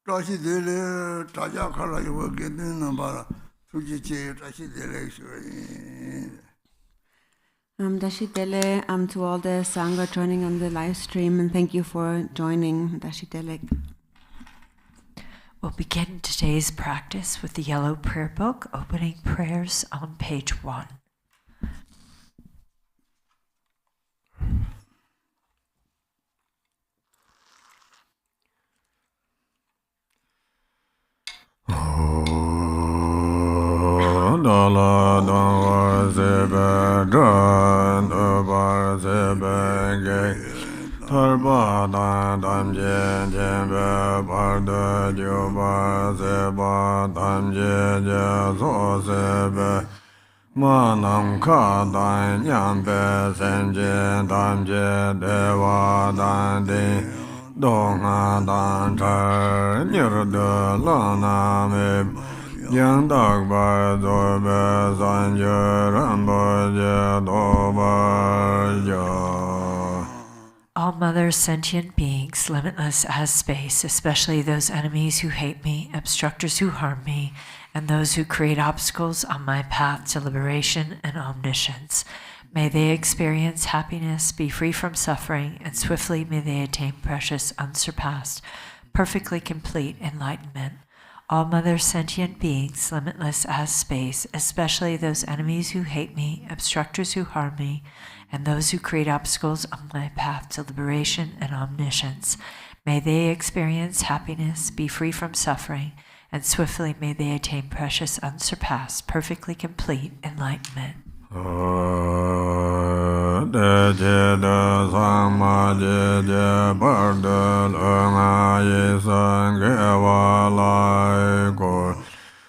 To all the Sangha joining on the live stream, and thank you for joining, Dashidele. We'll begin today's practice with the yellow prayer book, opening prayers on page 1. Tarba dam je be barda juba seba dam je so sebe manam ka dan nyam be sen je dam je dewa dan de dong dan char nyur de la na me yang dag ba do be san je ram bo je do ba ja. All mother sentient beings, limitless as space, especially those enemies who hate me, obstructors who harm me, and those who create obstacles on my path to liberation and omniscience. May they experience happiness, be free from suffering, and swiftly may they attain precious, unsurpassed, perfectly complete enlightenment. All mother sentient beings, limitless as space, especially those enemies who hate me, obstructors who harm me, and those who create obstacles on my path to liberation and omniscience. May they experience happiness, be free from suffering, and swiftly may they attain precious, unsurpassed, perfectly complete enlightenment.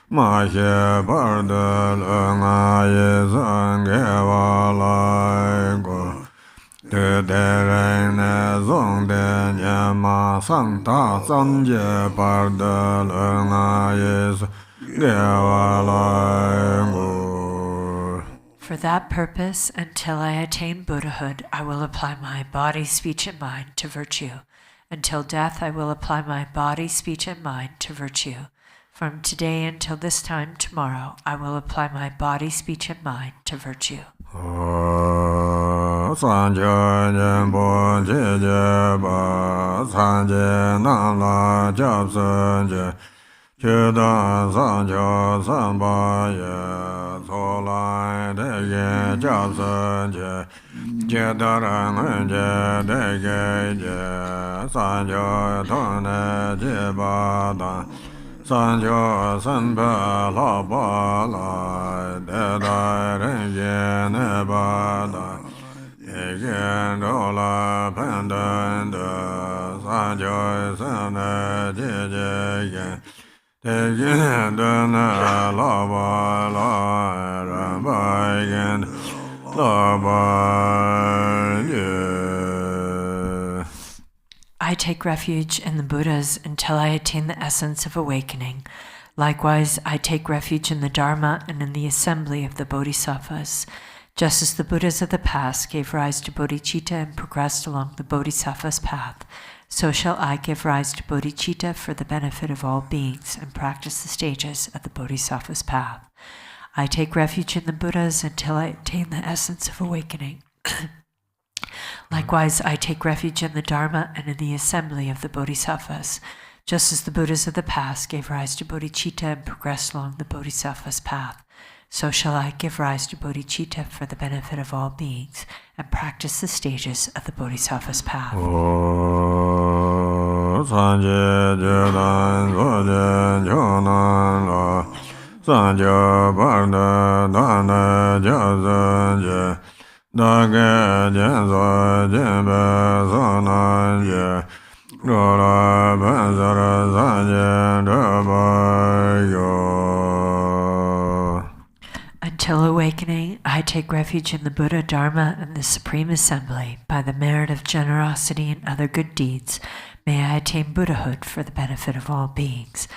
Mahe bardal angaye zange walai go de derene zongde nyama santa zanje bardal angaye zange walai go. For that purpose, until I attain Buddhahood, I will apply my body, speech, and mind to virtue. Until death, I will apply my body, speech, and mind to virtue. From today until this time tomorrow, I will apply my body, speech, and mind to virtue. Sanjo sanpa la ba la de da ren ye ne ba da ye gen do la pen dan da sanjo san ne je je gen de gen da na la ba la ran ba gen la ba ye. I take refuge in the Buddhas until I attain the essence of awakening. Likewise, I take refuge in the Dharma and in the assembly of the Bodhisattvas. Just as the Buddhas of the past gave rise to bodhicitta and progressed along the Bodhisattva's path, so shall I give rise to bodhicitta for the benefit of all beings and practice the stages of the Bodhisattva's path. I take refuge in the Buddhas until I attain the essence of awakening. Likewise, I take refuge in the Dharma and in the assembly of the Bodhisattvas. Just as the Buddhas of the past gave rise to bodhicitta and progressed along the Bodhisattva's path, so shall I give rise to bodhicitta for the benefit of all beings and practice the stages of the Bodhisattva's path. Until awakening, I take refuge in the Buddha, Dharma, and the Supreme Assembly. By the merit of generosity and other good deeds, may I attain Buddhahood for the benefit of all beings.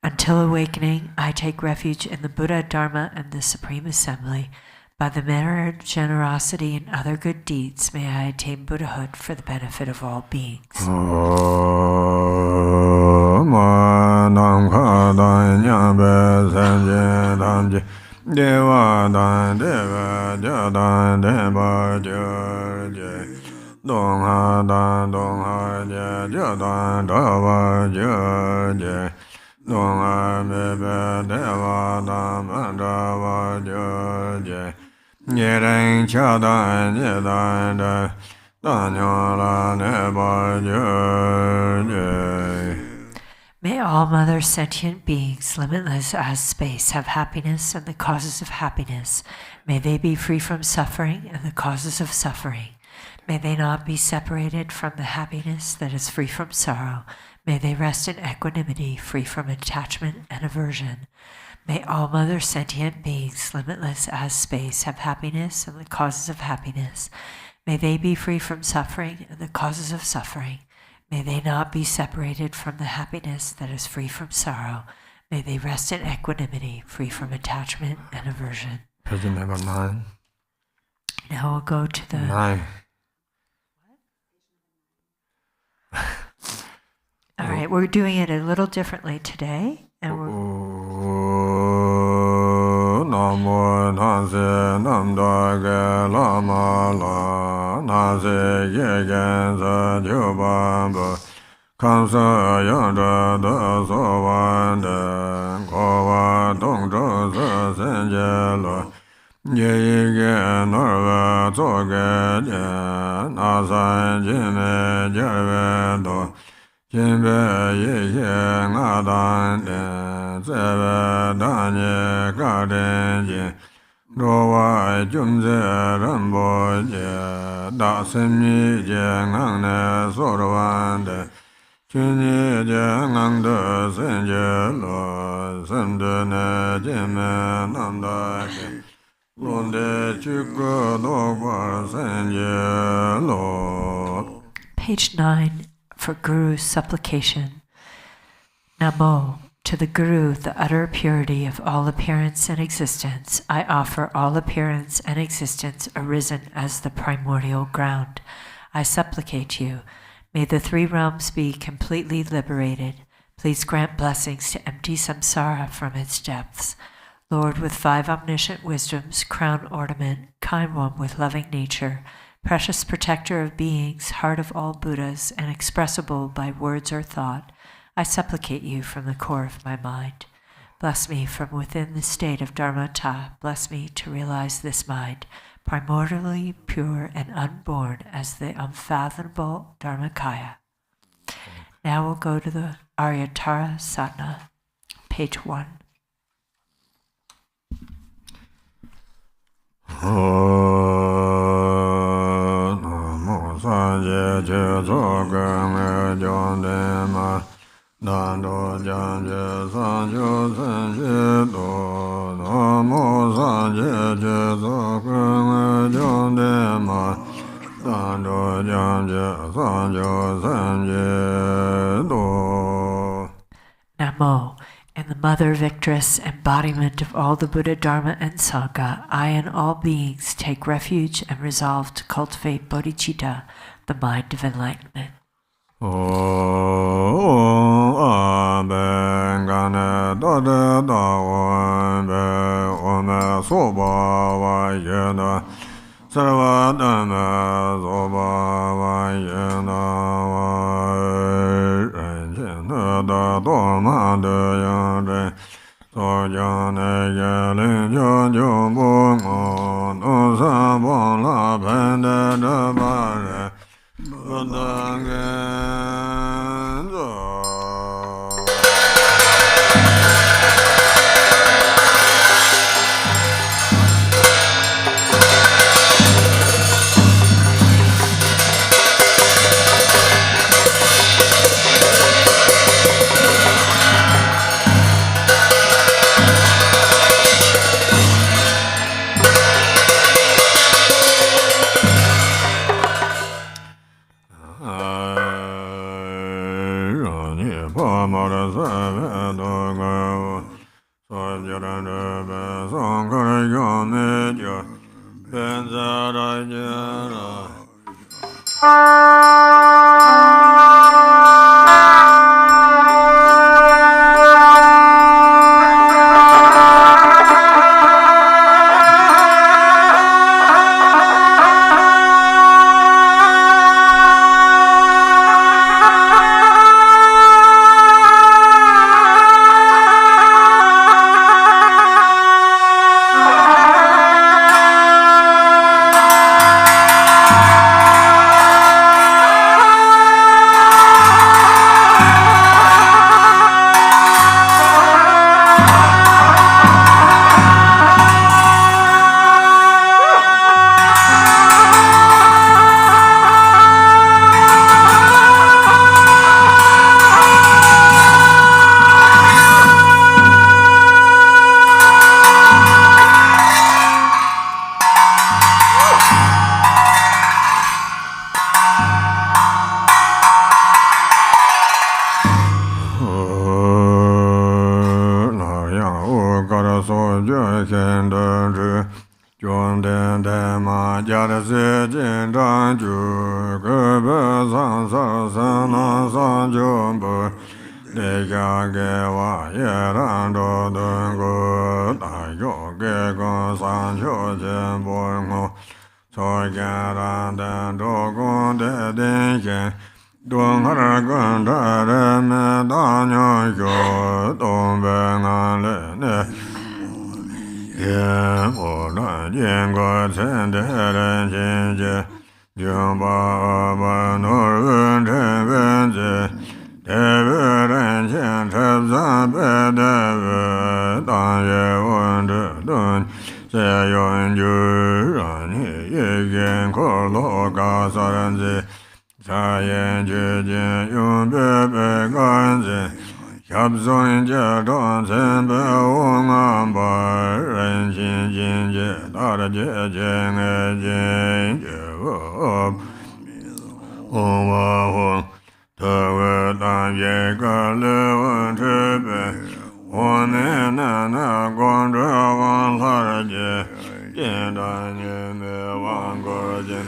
Until awakening, I take refuge in the Buddha, Dharma, and the Supreme Assembly. By the merit of generosity and other good deeds, may I attain Buddhahood for the benefit of all beings. ma nam kha dan nyam be san je dan je deva dan deva ja dan deva ja je dong ha ja ja dan dava ja je dong ha me be deva dan dava ja je ye ren cha dan ye dan da May all Mother sentient beings, limitless as space, have happiness and the causes of happiness. May they be free from suffering and the causes of suffering. May they not be separated from the happiness that is free from sorrow. May they rest in equanimity, free from attachment and aversion. May all Mother sentient beings, limitless as space, have happiness and the causes of happiness. May they be free from suffering and the causes of suffering. May they not be separated from the happiness that is free from sorrow. May they rest in equanimity, free from attachment and aversion. Page number 9. Now we'll go to the... 9. All right, we're doing it a little differently today. And we're... Namo nase namdage lama la nase yegen sa jubamba kansa yanda da sovanda kova dongzho sa senje lo yege norva zoge nasan jime jerve do Jimbe ye ngadan zebe danye gaden rowa jumze rambo je da semni je ngangne sorwande chuni je ngangde senje lo sende ne jime namda londe chukko do senje lo. Page 9. For Guru's supplication. Namo, to the Guru, the utter purity of all appearance and existence, I offer all appearance and existence arisen as the primordial ground. I supplicate you, may the three realms be completely liberated. Please grant blessings to empty samsara from its depths. Lord, with 5 omniscient wisdoms, crown ornament, kind one with loving nature, precious protector of beings, heart of all Buddhas, and expressible by words or thought, I supplicate you from the core of my mind. Bless me from within the state of Dharmata. Bless me to realize this mind, primordially pure and unborn as the unfathomable Dharmakaya. Now we'll go to the Arya Sadhana, page 1. Sanje je zoga me jonde ma dando janje sanjo sanje do namo sanje je zoga me jonde ma dando janje sanjo sanje do. Namo, and the Mother Victress, embodiment of all the Buddha, Dharma, and Sangha, I and all beings take refuge and resolve to cultivate bodhicitta, the mind of enlightenment. khen đơn rư Chôn đen đen ma gia đa sư jin trang chu Cơ bơ sang sa sa na sa chun bơ Đề kya ke wa ye ran do đơn gu Đại yo ke con san cho chen boi ngô Choi kya ran đen do con đe đen khen Đông har gan đa re me da nyo yo Đông bè ngan le ne Yen o na yen go chen de ren chen je Yung ba ba no ren chen ven je De ve ren chen chep zan pe de ve Dan ye wen de dun Se yon ju ran ye yen ko lo ga sa ren je Sa yen je jen yung pe pe gan je Yab zon je don sen pe wong an ba Ren xin xin je da da je jen e jen je wop Wong wa wong Te we dan ye ka le wen te pe Wong ne na na guan zhe wang la ra je Jen dan ye me wang go jen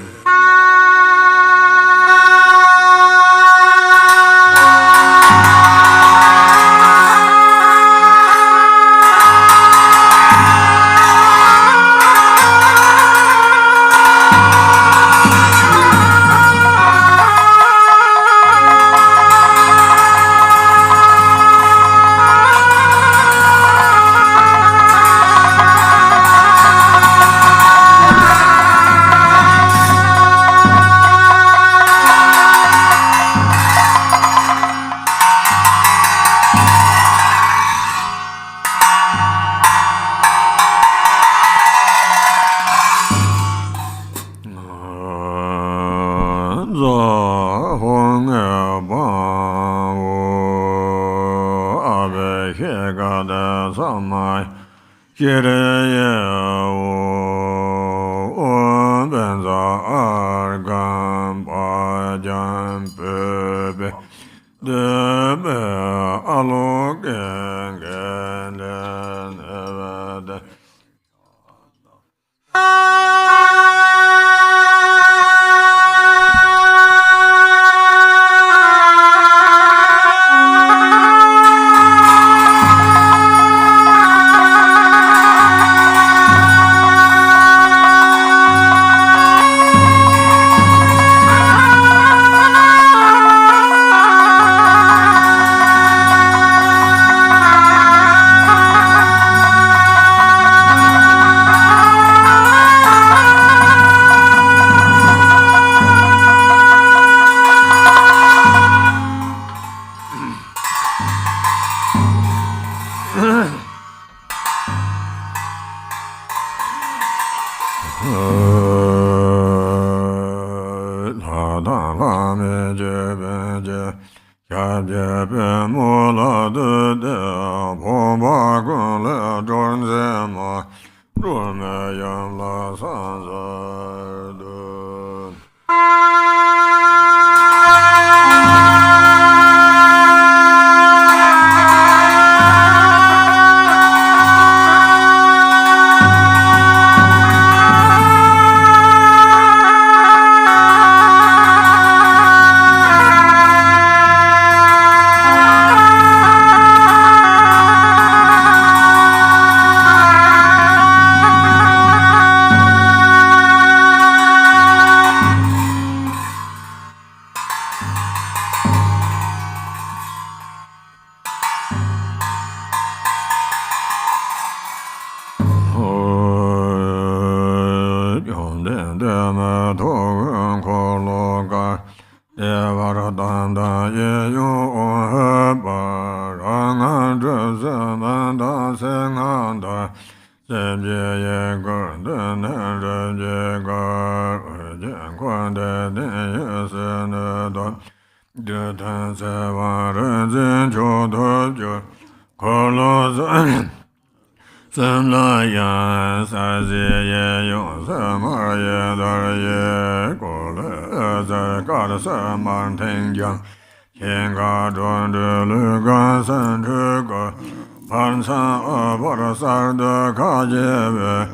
Pansan Parasarda Kajebe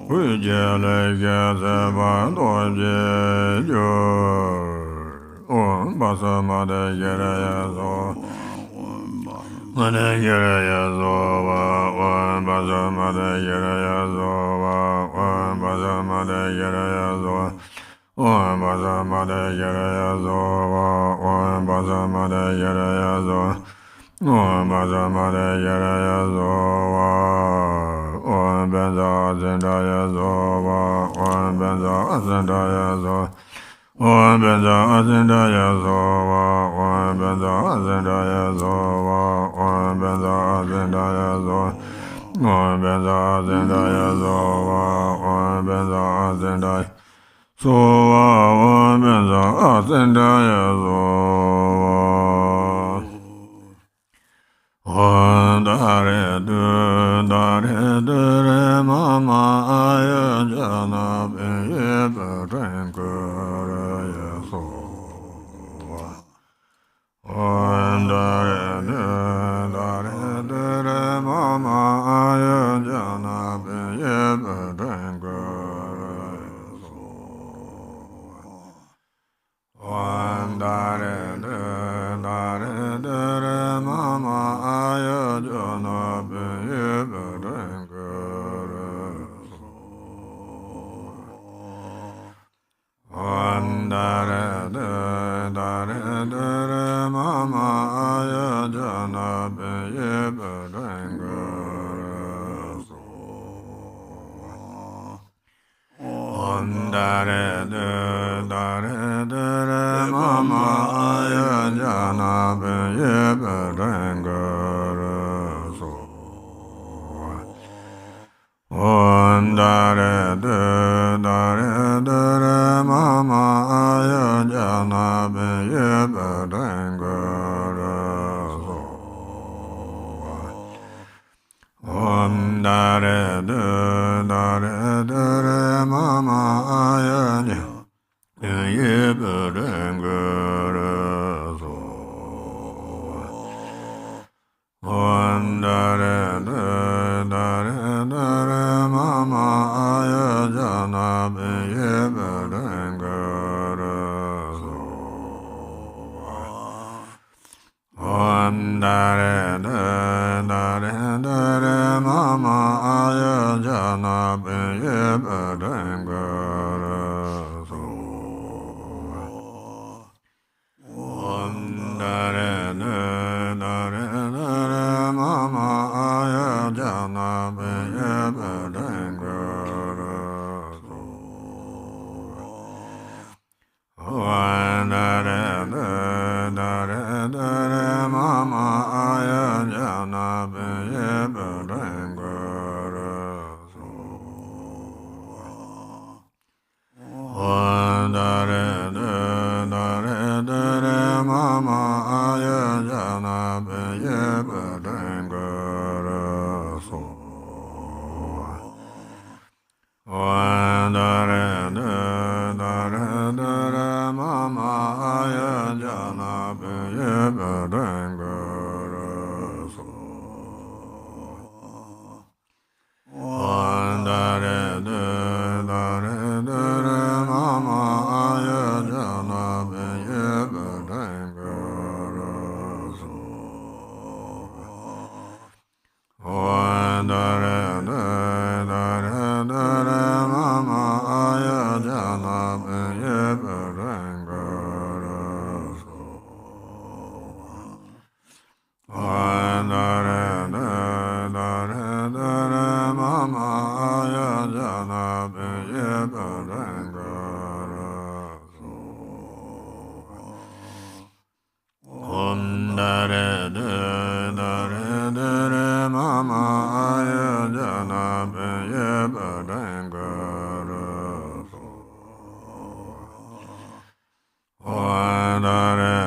Ujele Gezeba Doje Om Basamada Yerayazo Mada Yerayazova Om Basamada Yerayazova Om Basamada Yerayazova Om Basamada Yerayazova Om Basamada Yerayazova Om Basamada Yerayazova Om Benza Zendayazova Om Benza Zendayazova Om Benza Zendayazova Om Benza Zendayazova Om Benza Zendayazova Om Benza Zendayazova Om Benza Zendayazova Om Benza Zendayazova Om Dare Du Re Mama Aya Jana Be Berenkura Yeso Om Dare Du Re Mama Aya Jana Be Berenkura Yeso Om Dare Du Re Mama Aya Jana Be Berenkura Om Dare Du Re Mama Aya Jana Be Berenkura Om Dare Du Re Mama Aya Jana Be Berenkura Om Dare Du Re Mama Aya Jana Be Berenkura Om Dare Du Re Mama Aya Jana Be Berenkura Om Dare Du Re Mama Aya Jana Be Berenkura Om Dare Du Re Mama Aya Jana Be Berenkura Om Dare Du Re Mama Aya Jana Be Berenkura Om Dare Du Re Mama Aya Jana Be Berenkura Om Dare Du Re Mama Aya Jana Be Berenkura Om Dare Du Re Mama Aya Jana Be Berenkura Om Dare Du Re Mama Aya Jana Be Berenkura Om Dare Du Re Mama Aya Jana Be Berenkura Om Dare Du Re Mama Aya Jana Be Berenkura Om Dare Du Re Mama Aya Jana Be Berenkura Om Dare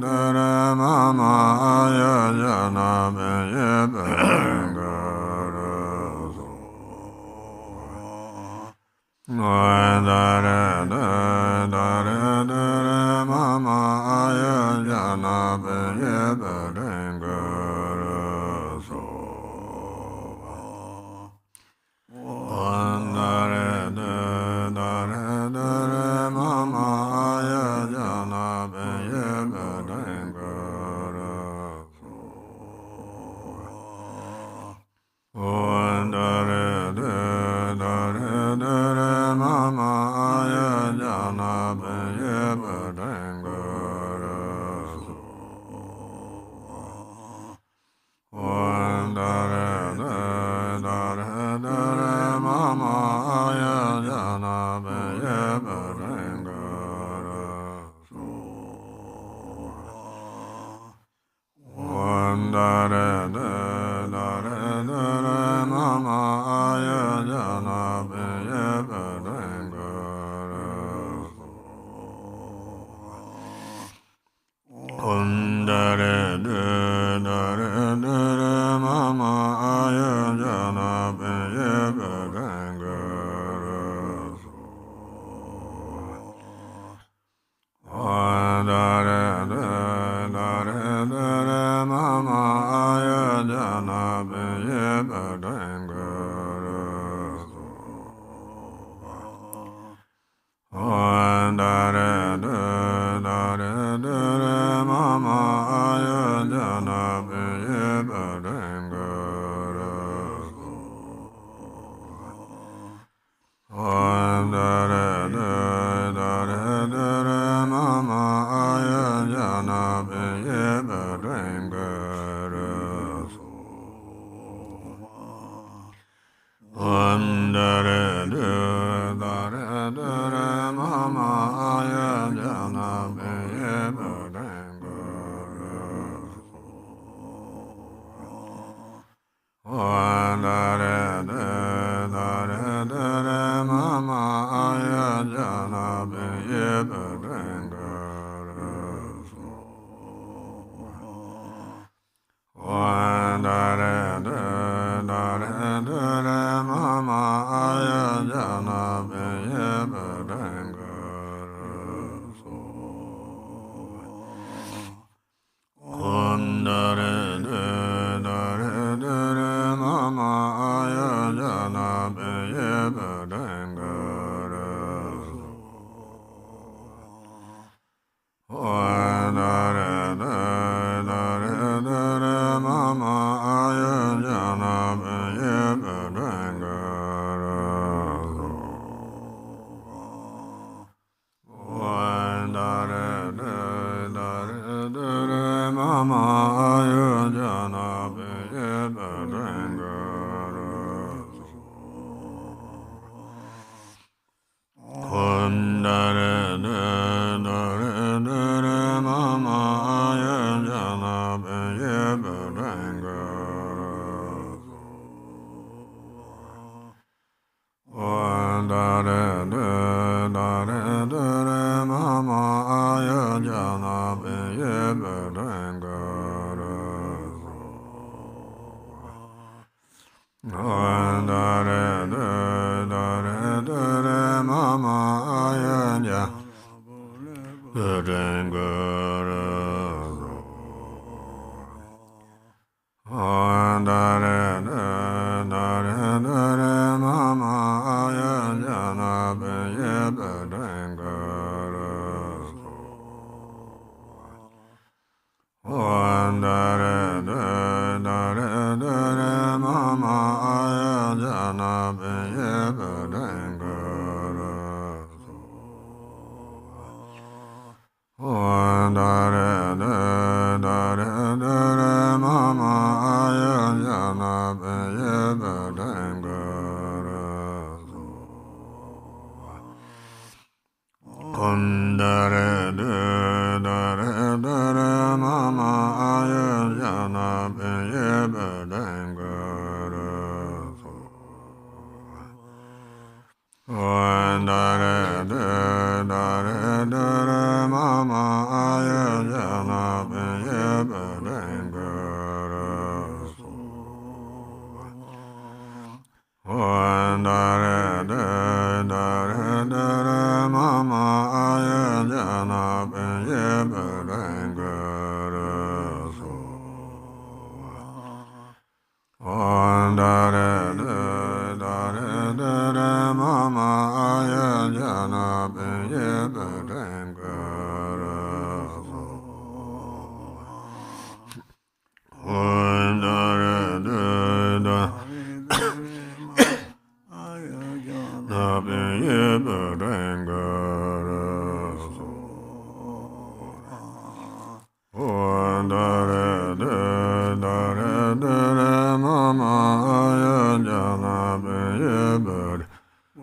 Du Re Mama Aya Jana Be Berenkura Om Dare Du Re Mama Aya Jana Be Berenkura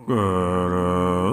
Guru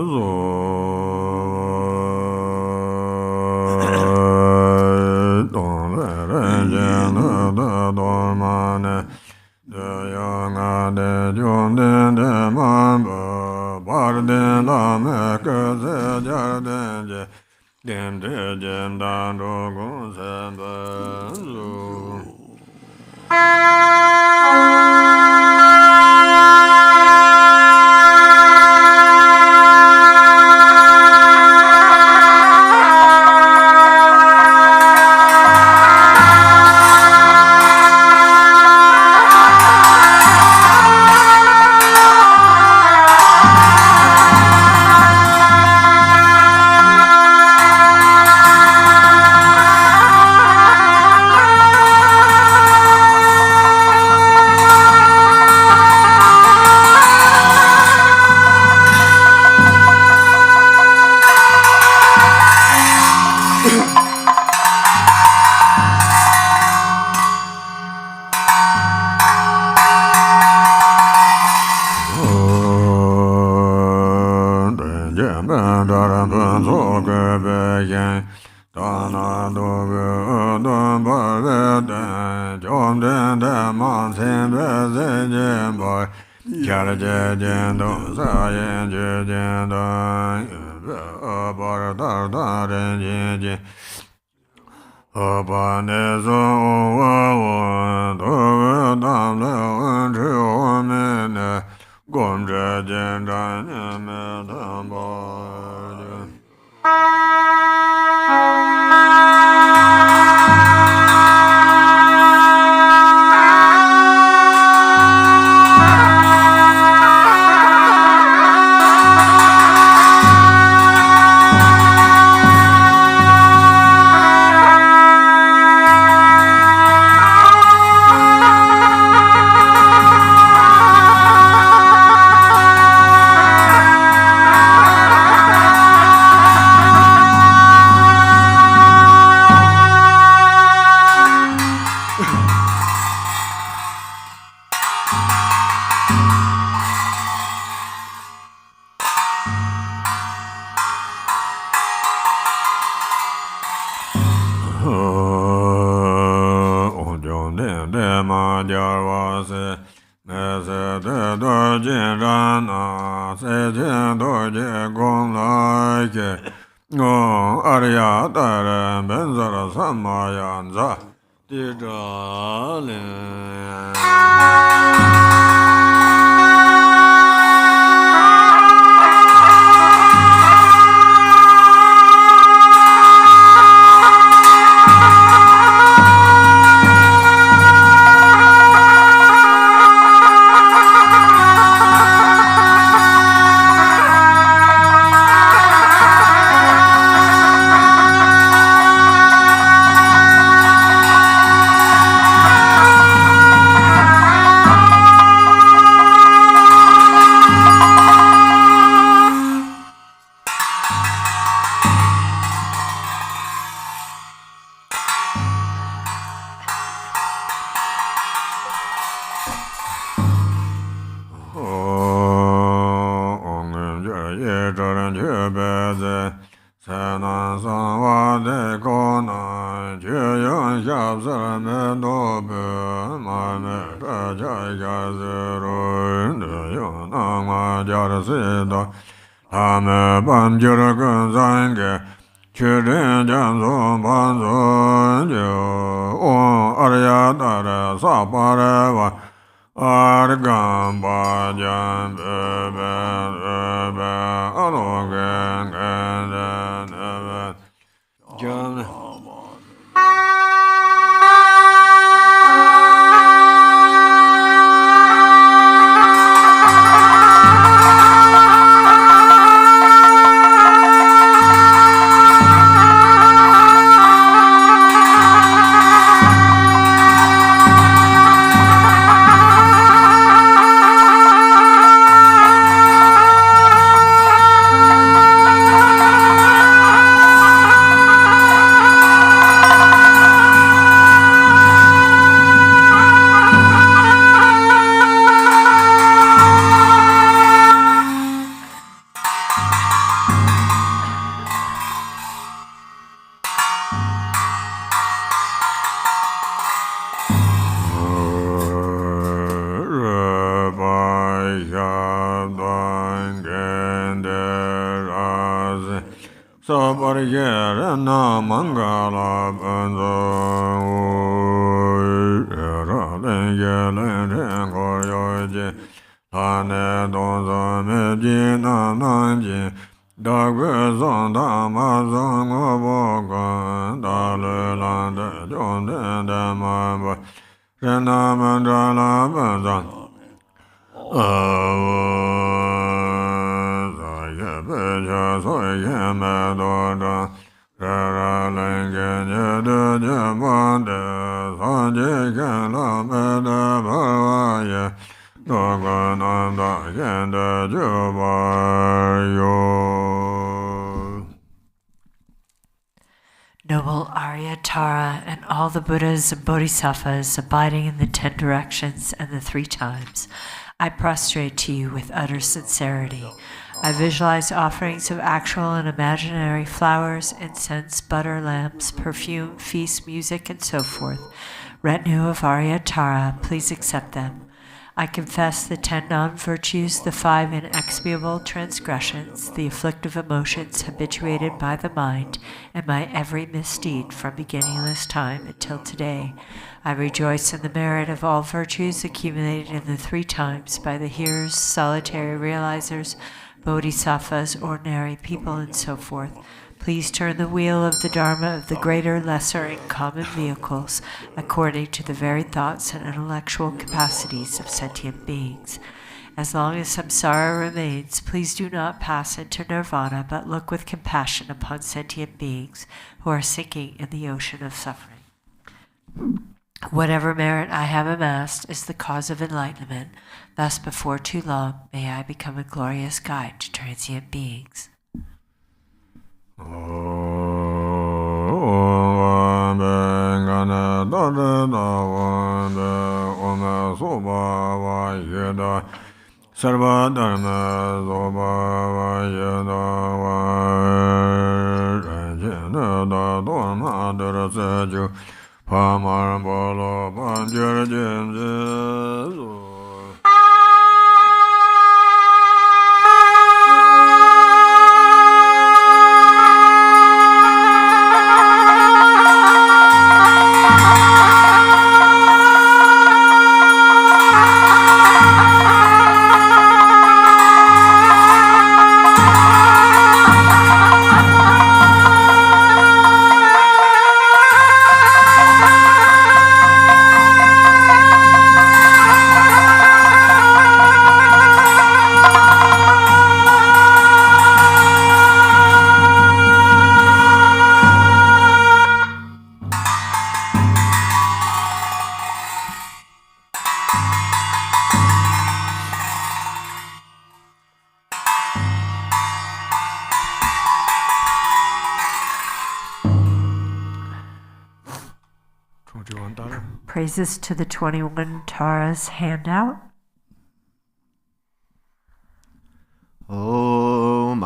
Arya Benzara Samayanza Supplication Mangala Banzo Ralinge Lane Donza Medina Nanji Dagwezon Damazon Obogan Daluland John Demaba Rena Mandala Banzan Noble Arya, Tara, and all the Buddhas and Bodhisattvas abiding in the 10 directions and the 3 times, I prostrate to you with utter sincerity. I visualize offerings of actual and imaginary flowers, incense, butter, lamps, perfume, feast, music, and so forth. Retinue of Arya, Tara, please accept them. I confess the 10 non-virtues, the 5 inexpiable transgressions, the afflictive emotions habituated by the mind, and my every misdeed from beginningless time until today. I rejoice in the merit of all virtues accumulated in the 3 times by the hearers, solitary realizers, bodhisattvas, ordinary people, and so forth. Please turn the wheel of the Dharma of the greater, lesser, and common vehicles according to the varied thoughts and intellectual capacities of sentient beings. As long as samsara remains, please do not pass into nirvana, but look with compassion upon sentient beings who are sinking in the ocean of suffering. Whatever merit I have amassed is the cause of enlightenment. Thus, before too long, may I become a glorious guide to transient beings. Sarva Dharma Zoba Yeda Dharma Dharasaju Pamar Bolo Panjara James. Praises to the 21 Taras handout.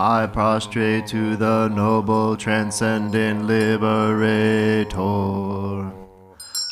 I prostrate to the noble transcendent liberator.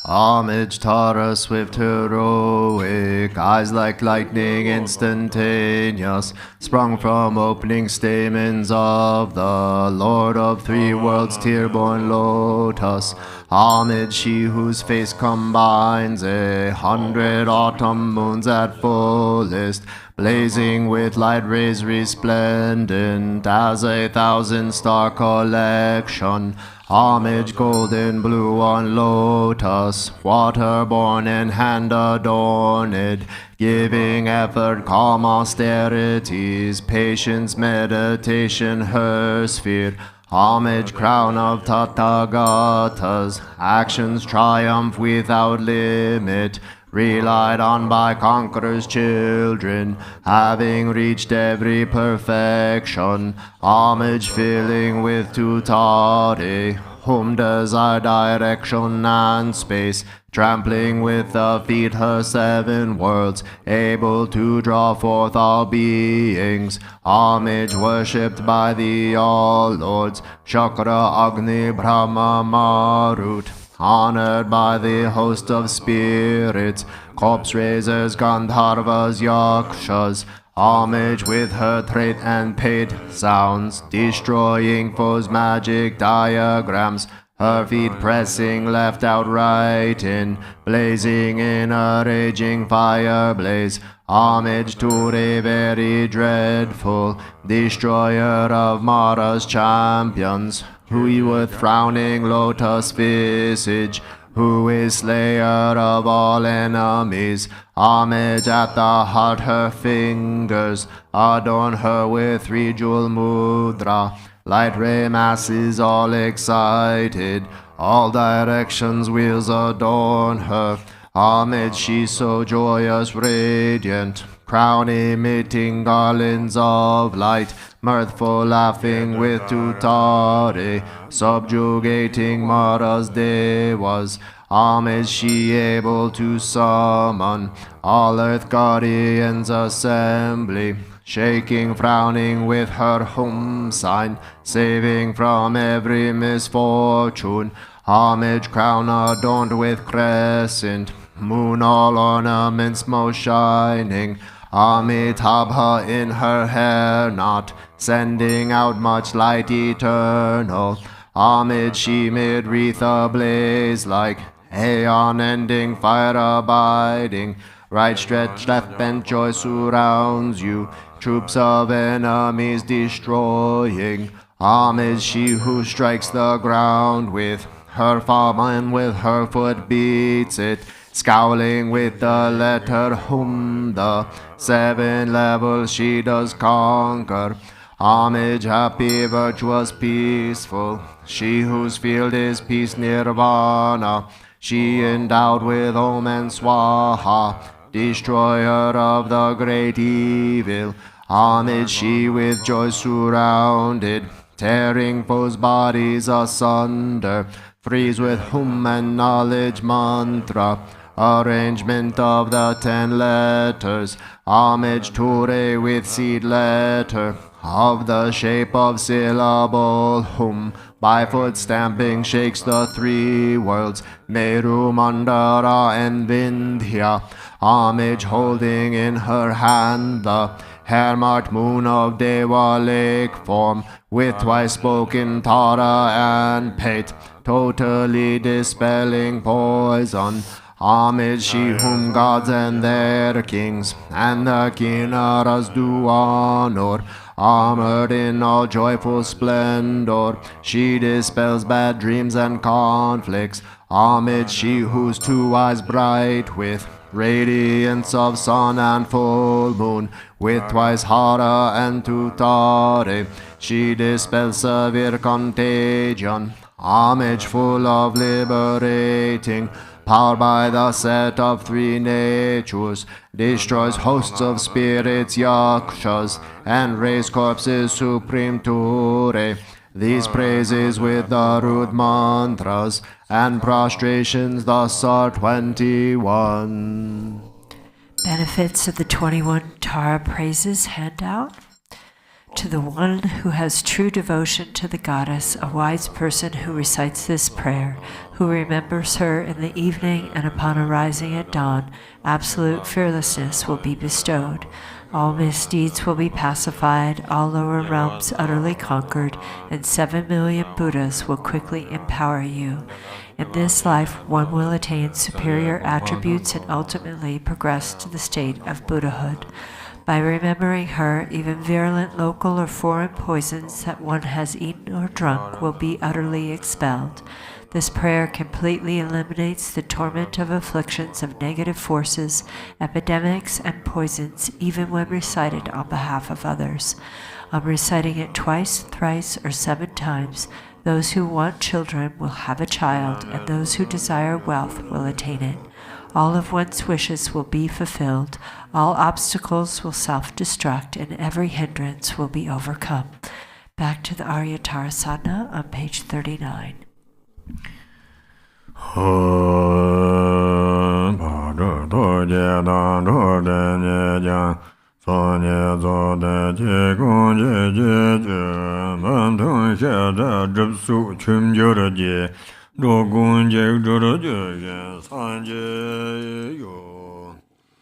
Homage Tara, swift heroic, eyes like lightning instantaneous, sprung from opening stamens of the Lord of 3 worlds, tear-born lotus. Homage she whose face combines 100 autumn moons at fullest, blazing with light rays resplendent as 1,000 star collection. Homage golden blue on lotus, water-born and hand-adorned, giving effort, calm austerities, patience, meditation, her sphere. Homage crown of Tathagatas, actions triumph without limit, relied on by conquerors' children, having reached every perfection. Homage filling with tutori, whom desire direction and space, trampling with the feet her 7 worlds, able to draw forth all beings. Homage worshipped by the all lords, Chakra, Agni, Brahma, Marut, honored by the host of spirits, corpse raisers, Gandharvas, Yakshas. Homage with her threat and paid sounds, destroying foes' magic diagrams. Her feet pressing left out right in, blazing in a raging fire blaze. Homage to the very dreadful, destroyer of Mara's champions, who with frowning lotus visage, who is slayer of all enemies. Homage at the heart, her fingers adorn her with 3 jewel mudra. Light ray masses all excited, all directions wheels adorn her. Homage, she so joyous, radiant, crown emitting garlands of light, mirthful laughing with tutare, subjugating Mara's devas. Homage, she able to summon all earth guardians assembly, shaking, frowning with her home sign, saving from every misfortune. Homage, crown adorned with crescent, moon all ornaments most shining. Amitabha in her hair knot, sending out much light eternal. Homage, she mid wreath ablaze like aeon ending, fire abiding. Right stretched, left bent, joy surrounds you, troops of enemies destroying. Homage, she who strikes the ground with her palm and with her foot beats it, scowling with the letter Hum, the 7 levels she does conquer. Homage, happy, virtuous, peaceful, she whose field is peace nirvana, she endowed with Om and Swaha, destroyer of the great evil. Homage, she with joy surrounded, tearing foes' bodies asunder, freeze with Hum and knowledge mantra, arrangement of the 10 letters. Homage, Ture with seed letter, of the shape of syllable Hum, by foot stamping shakes the 3 worlds, Meru, Mandara and Vindhya. Homage, holding in her hand the hair-marked moon of Deva lake form, with twice spoken Tara and Pate, totally dispelling poison. Homage, she whom gods and their kings and the kinnaras do honor, armored in all joyful splendor, she dispels bad dreams and conflicts. Homage, she whose 2 eyes bright with radiance of sun and full moon, with twice Hara and Tutare, she dispels severe contagion. Homage, full of liberating power by the set of 3 natures, destroys hosts of spirits, yakshas, and raise corpses supreme Ture. These praises with the rude mantras and prostrations thus are 21. Benefits of the 21 Tara praises handout. To the one who has true devotion to the goddess, a wise person who recites this prayer, who remembers her in the evening and upon arising at dawn, absolute fearlessness will be bestowed. All misdeeds will be pacified, all lower realms utterly conquered, and 7 million Buddhas will quickly empower you. In this life, one will attain superior attributes and ultimately progress to the state of Buddhahood. By remembering her, even virulent local or foreign poisons that one has eaten or drunk will be utterly expelled. This prayer completely eliminates the torment of afflictions of negative forces, epidemics, and poisons, even when recited on behalf of others. On reciting it twice, thrice, or 7 times, those who want children will have a child, and those who desire wealth will attain it. All of one's wishes will be fulfilled, all obstacles will self-destruct, and every hindrance will be overcome. Back to the Arya Sadhana on page 39. Ro 公 je 着着 je 三 je yo 罗公杰着着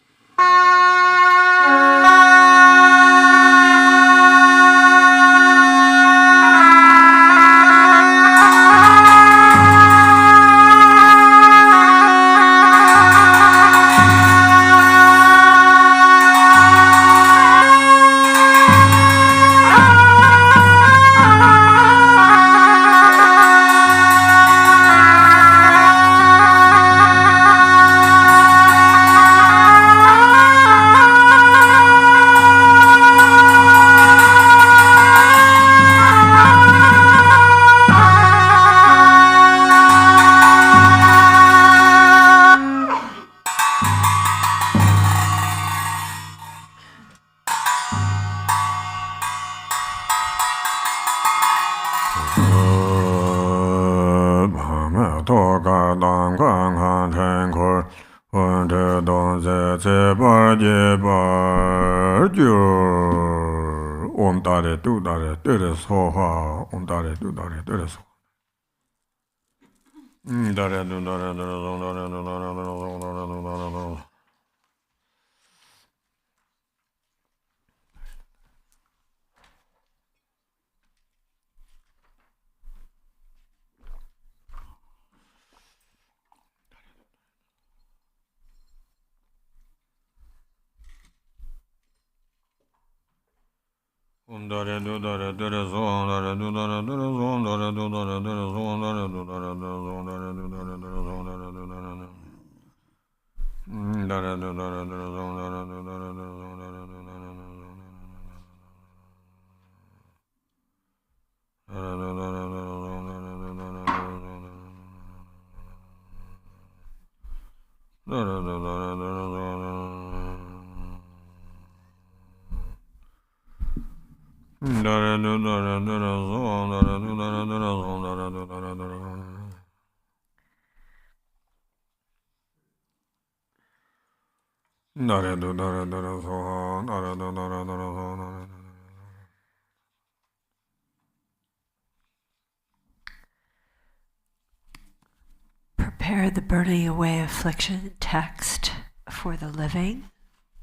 Prepare the burning away affliction text for the living,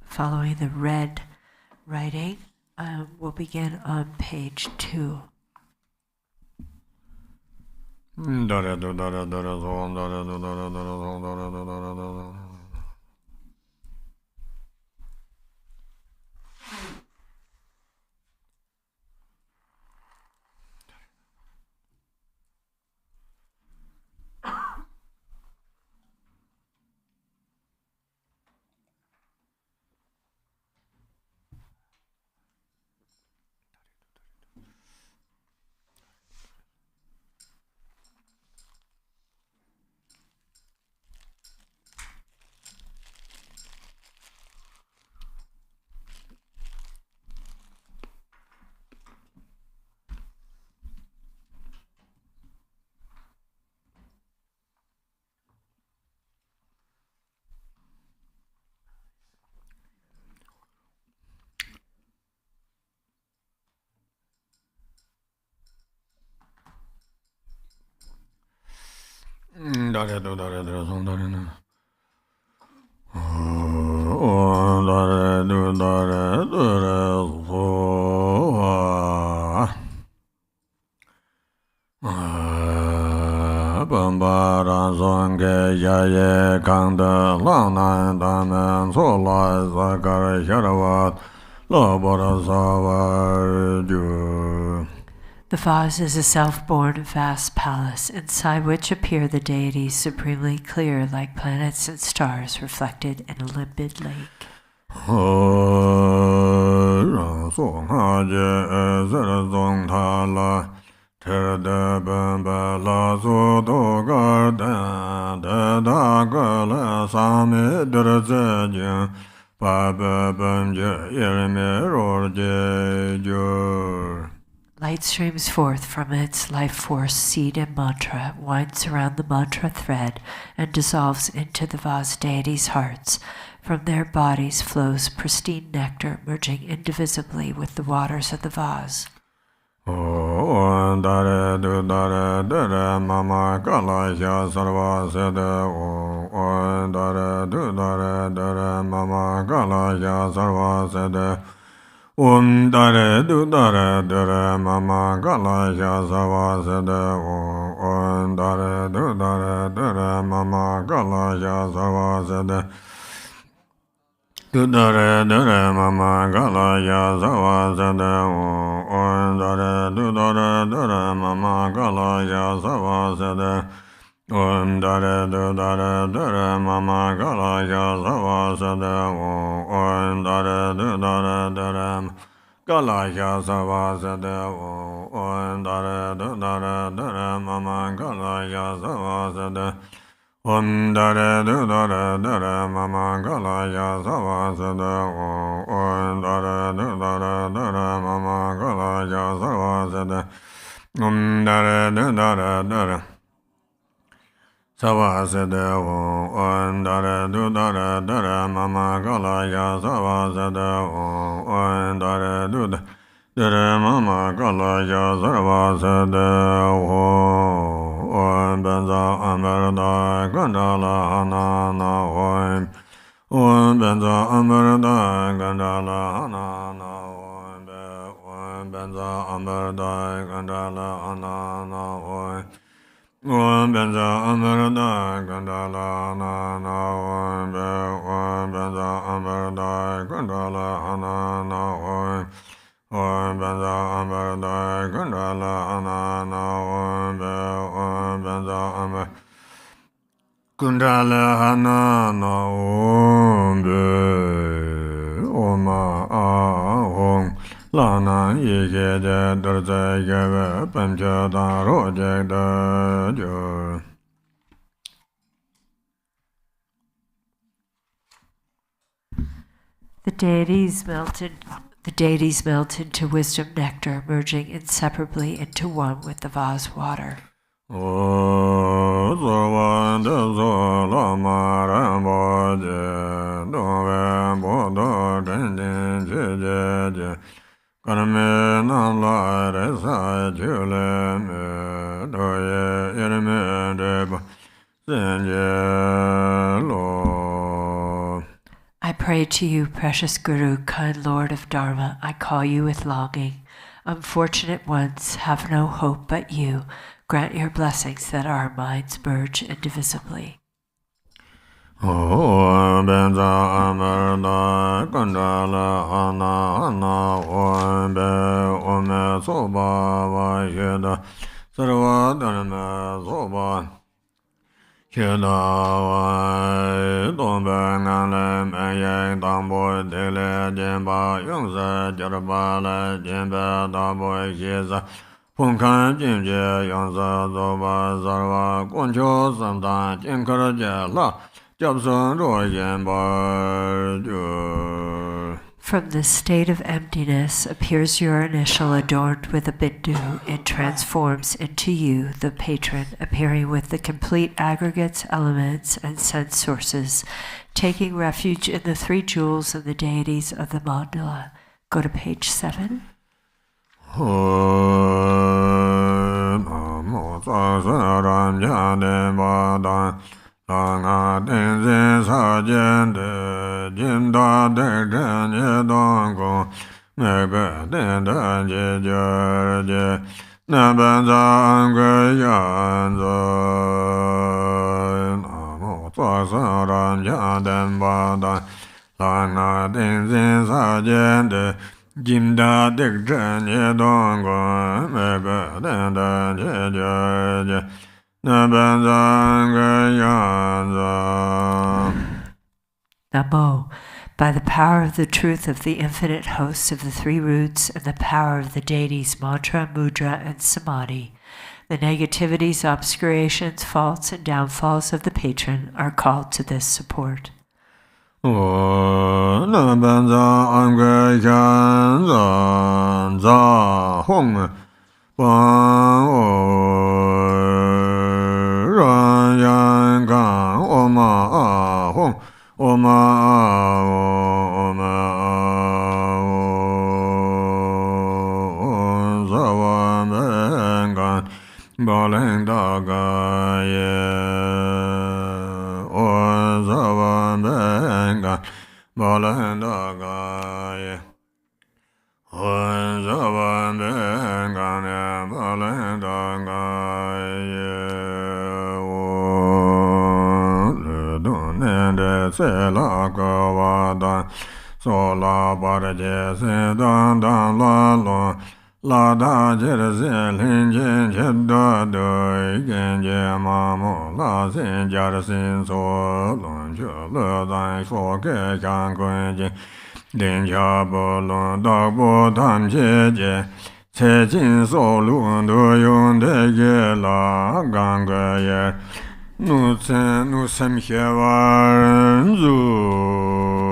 following the red writing. We'll begin on page 2. The vase is a self-born vast palace, inside which appear the deities supremely clear like planets and stars reflected in a limpid lake. Light streams forth from its life force, seed and mantra, winds around the mantra thread, and dissolves into the vase deities' hearts. From their bodies flows pristine nectar, merging indivisibly with the waters of the vase. on dare du dare dare mama gala ya sarva sede dare du dare dare mama gala ya sarva sede on dare du dare dare mama gala ya sarva sede du dare dare mama gala ya sarva sede on dare du dare dare mama gala ya sarva sede dare du dare dare mama gala ya sarva sede dare du dare dare gala ya sarva sede dare du dare dare mama gala ya sarva sede dare du dare dare mama gala ya sarva sede dare du dare dare mama gala ya sarva sede dare du dare dare Sava sede on dare du dare dare mama gala ya sava sede on dare du dare mama gala ya sava sede on benza amerda gandala hanana on benza amerda gandala hanana on benza amerda gandala hanana benza amerda gandala na benza amerda gandala na benza amerda gandala na benza amerda gandala na oma ahong Lana yeke de durze geve pemche da roje de jo. The deities melt into wisdom nectar, merging inseparably into one with the vase water. O Zovan de Zo Lama Rinpoche, Dove Bodo Tenzin Jeje. Karame nala resa jule me doye irme deba senje lo. I pray to you, precious Guru, kind Lord of Dharma. I call you with longing. Unfortunate ones have no hope but you. Grant your blessings that our minds merge indivisibly. Benza amerda kandala hana ome soba va yeda sarva dharma soba yeda va dombe ngale meye dambo dele jemba yongsa jarba le jemba dambo yeza Pungkan jimje yongsa soba sarva kuncho samda jinkar jela From the state of emptiness appears your initial adorned with a bindu. It transforms into you, the patron, appearing with the complete aggregates, elements, and sense sources, taking refuge in the three jewels and the deities of the mandala. Go to page 7. Langa Tenzin Sajen de Jinda de Janye Dongo Mebe Tenda Je Nabanza Angre Yanza Namo Twasaran Yaden Bada Langa Tenzin Sajen de Jinda de Janye Dongo Mebe Tenda Je Namo, by the power of the truth of the infinite hosts of the three roots and the power of the deities mantra, mudra, and samadhi, the negativities, obscurations, faults, and downfalls of the patron are called to this support. benga bolanda gaye Hun zaban benga ne bolanda gaye o don de se la gawada so la barje se dan dan la lo La da jir zin lin jin jid da doi gen je ma mo la sin jar sin so lon ju le dan shuo ge jan guen jin lin jia bo lon da bo dan jie jie ce jin so lu du yong de ye la gang ge ye nu sem xie wa ren zu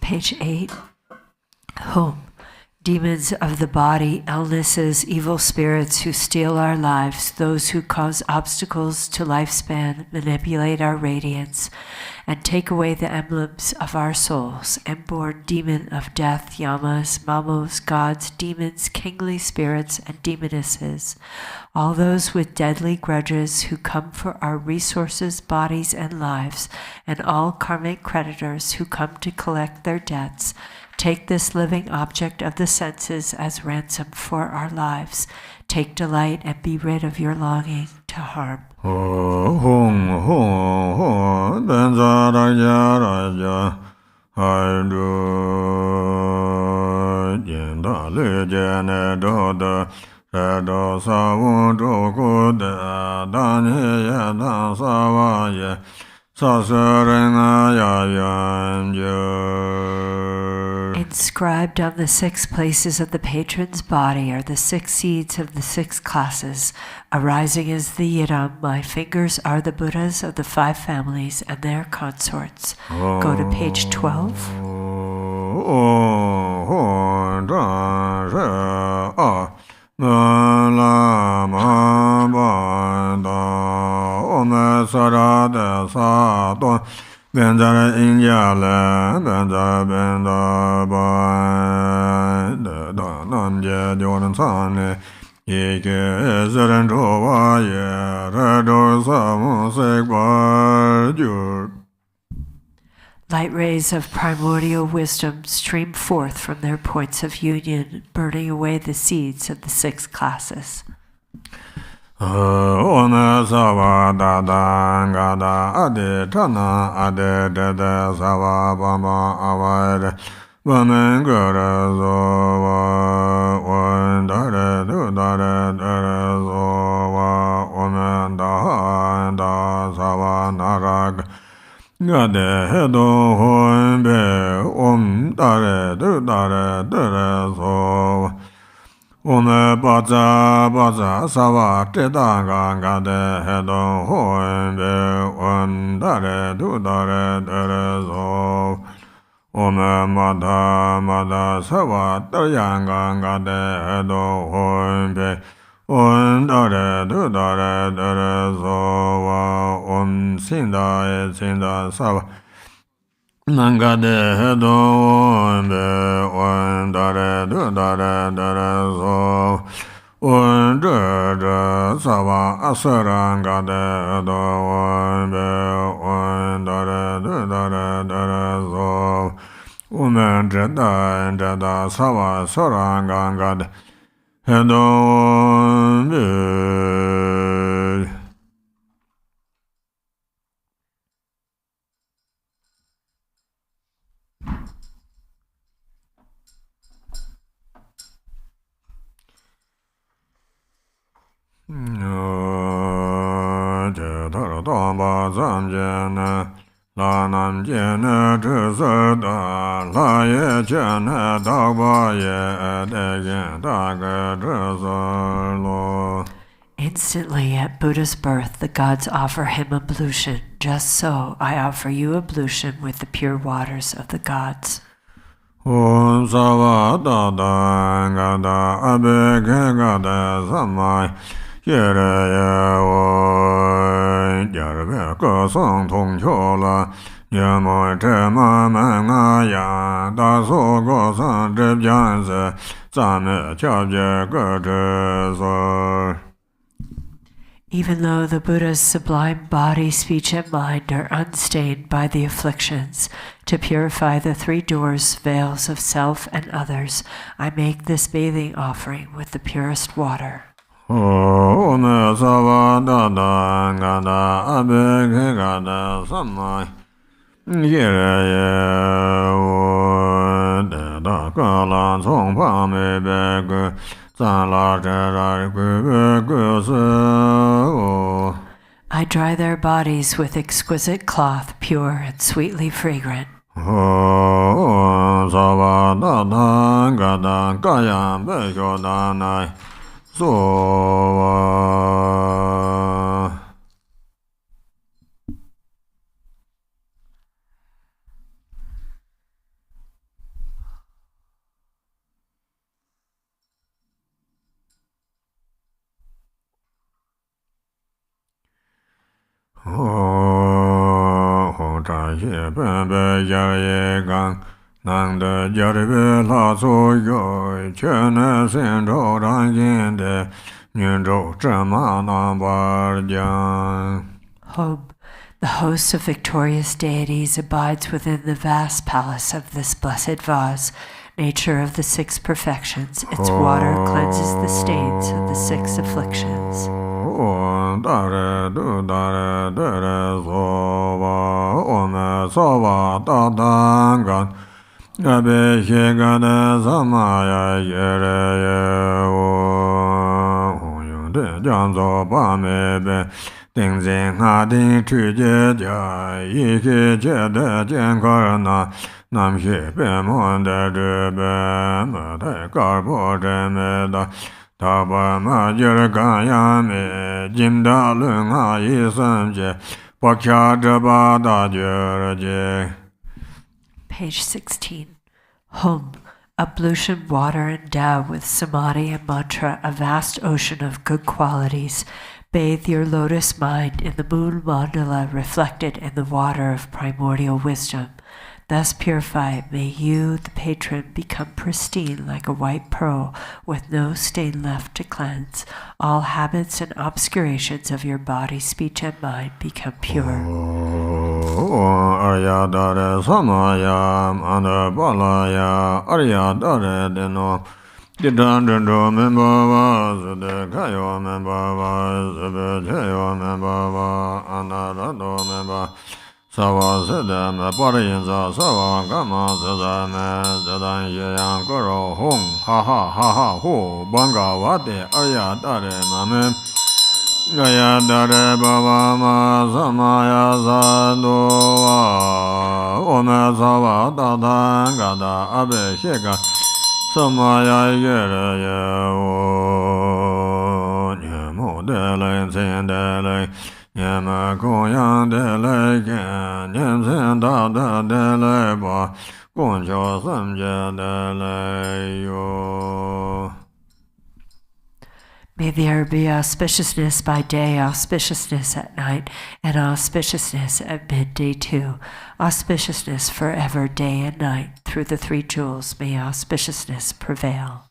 Page 8. Home. Demons of the body, illnesses, evil spirits who steal our lives, those who cause obstacles to lifespan, manipulate our radiance, and take away the emblems of our souls, inborn demon of death, yamas, mamos, gods, demons, kingly spirits, and demonesses, all those with deadly grudges who come for our resources, bodies, and lives, and all karmic creditors who come to collect their debts, take this living object of the senses as ransom for our lives. Take delight and be rid of your longing to harm. Inscribed on the 6 places of the patron's body are the 6 seeds of the 6 classes. Arising as the Yidam, my fingers are the Buddhas of the 5 families and their consorts. Go to page 12. Benzara India la Benza Benda Ba Da Nam Je Jordan Sane Yeke Zeren Jova Ye Redo Samu Sekbar Jur. Light rays of primordial wisdom stream forth from their points of union, burning away the seeds of the 6 classes. Ome sawa da da ga da ade tana ade de de sawa bamba awade wamen gare zo wa wan da re du da re zo wa ome da sawa narag ga de he do hon be da re du da re zo Ome baza sawa te da ga de he do hoen be da re du da re zo. Ome mada sawa te yang ga de he do hoen be da re du da re zo wa sinda sawa. Nanga de hedo be da re du da re zo de sawa asaranga de do be da re du da re zo da sawa saranga de hedo be La nam jene zhe da la ye jene da ba ye de yin da ge lo. Instantly at Buddha's birth, the gods offer him ablution. Just so, I offer you ablution with the pure waters of the gods. Om Savada Gada Abe Gada Samai Yere Yarbe Kosong Tong Chola Yamoy Tema Mangaya Daso Gosan Dribjanse Zame Chabje Gertesor. Even though the Buddha's sublime body, speech, and mind are unstained by the afflictions, to purify the three doors, veils of self and others, I make this bathing offering with the purest water. Om Savada Gada Abe Gada Samai Yere Da Kala Song Pame Beg I dry their bodies with exquisite cloth, pure and sweetly fragrant. Nang de Yarbe La So Yo, Chene Sin Zhou Ran Yin De, Nian Zhou Zhema Nan Bar Jiang. Home, the host of victorious deities abides within the vast palace of this blessed vase, nature of the six perfections. Its water cleanses the stains of the six afflictions. Dare du dare dare soba ome soba da dangan abe shegane samaya yere ye o yung de janzo ba me be Tenzin ha din chu je ja yi ke je de jian kar na nam she be mon de de be ma de kar bo de me da Taba ma jir gaya me jimda lung ha yi sam je pakya jaba da jir je. Page 16. Hum, ablution water endowed with samadhi and mantra, a vast ocean of good qualities. Bathe your lotus mind in the moon mandala reflected in the water of primordial wisdom. Thus purified, may you, the patron, become pristine like a white pearl, with no stain left to cleanse. All habits and obscurations of your body, speech, and mind become pure. Arya dare samaya manda balaya Arya dare deno Didan dendo membava zede kayo membava zebe jayo membava anarado membava Sawa Zeda me Bodhisattva Sawa Gama Zeda me Zedan Yeyang Goro Hong Ha Ha Ha Ha Ho Banga Wate Arya Dare Mame Gaya Dare Baba Ma Samaya Zadowa Ome Sawa Dadan Gada Abe Sheka Samaya Yere Ye O Nyemo Dele Tsin Dele Nyama Koyang Dele Gen Nyam Sen Da Da Dele Ba Gong Cho Samje Dele Yo. May there be auspiciousness by day, auspiciousness at night, and auspiciousness at midday too. Auspiciousness forever, day and night. Through the three jewels may auspiciousness prevail.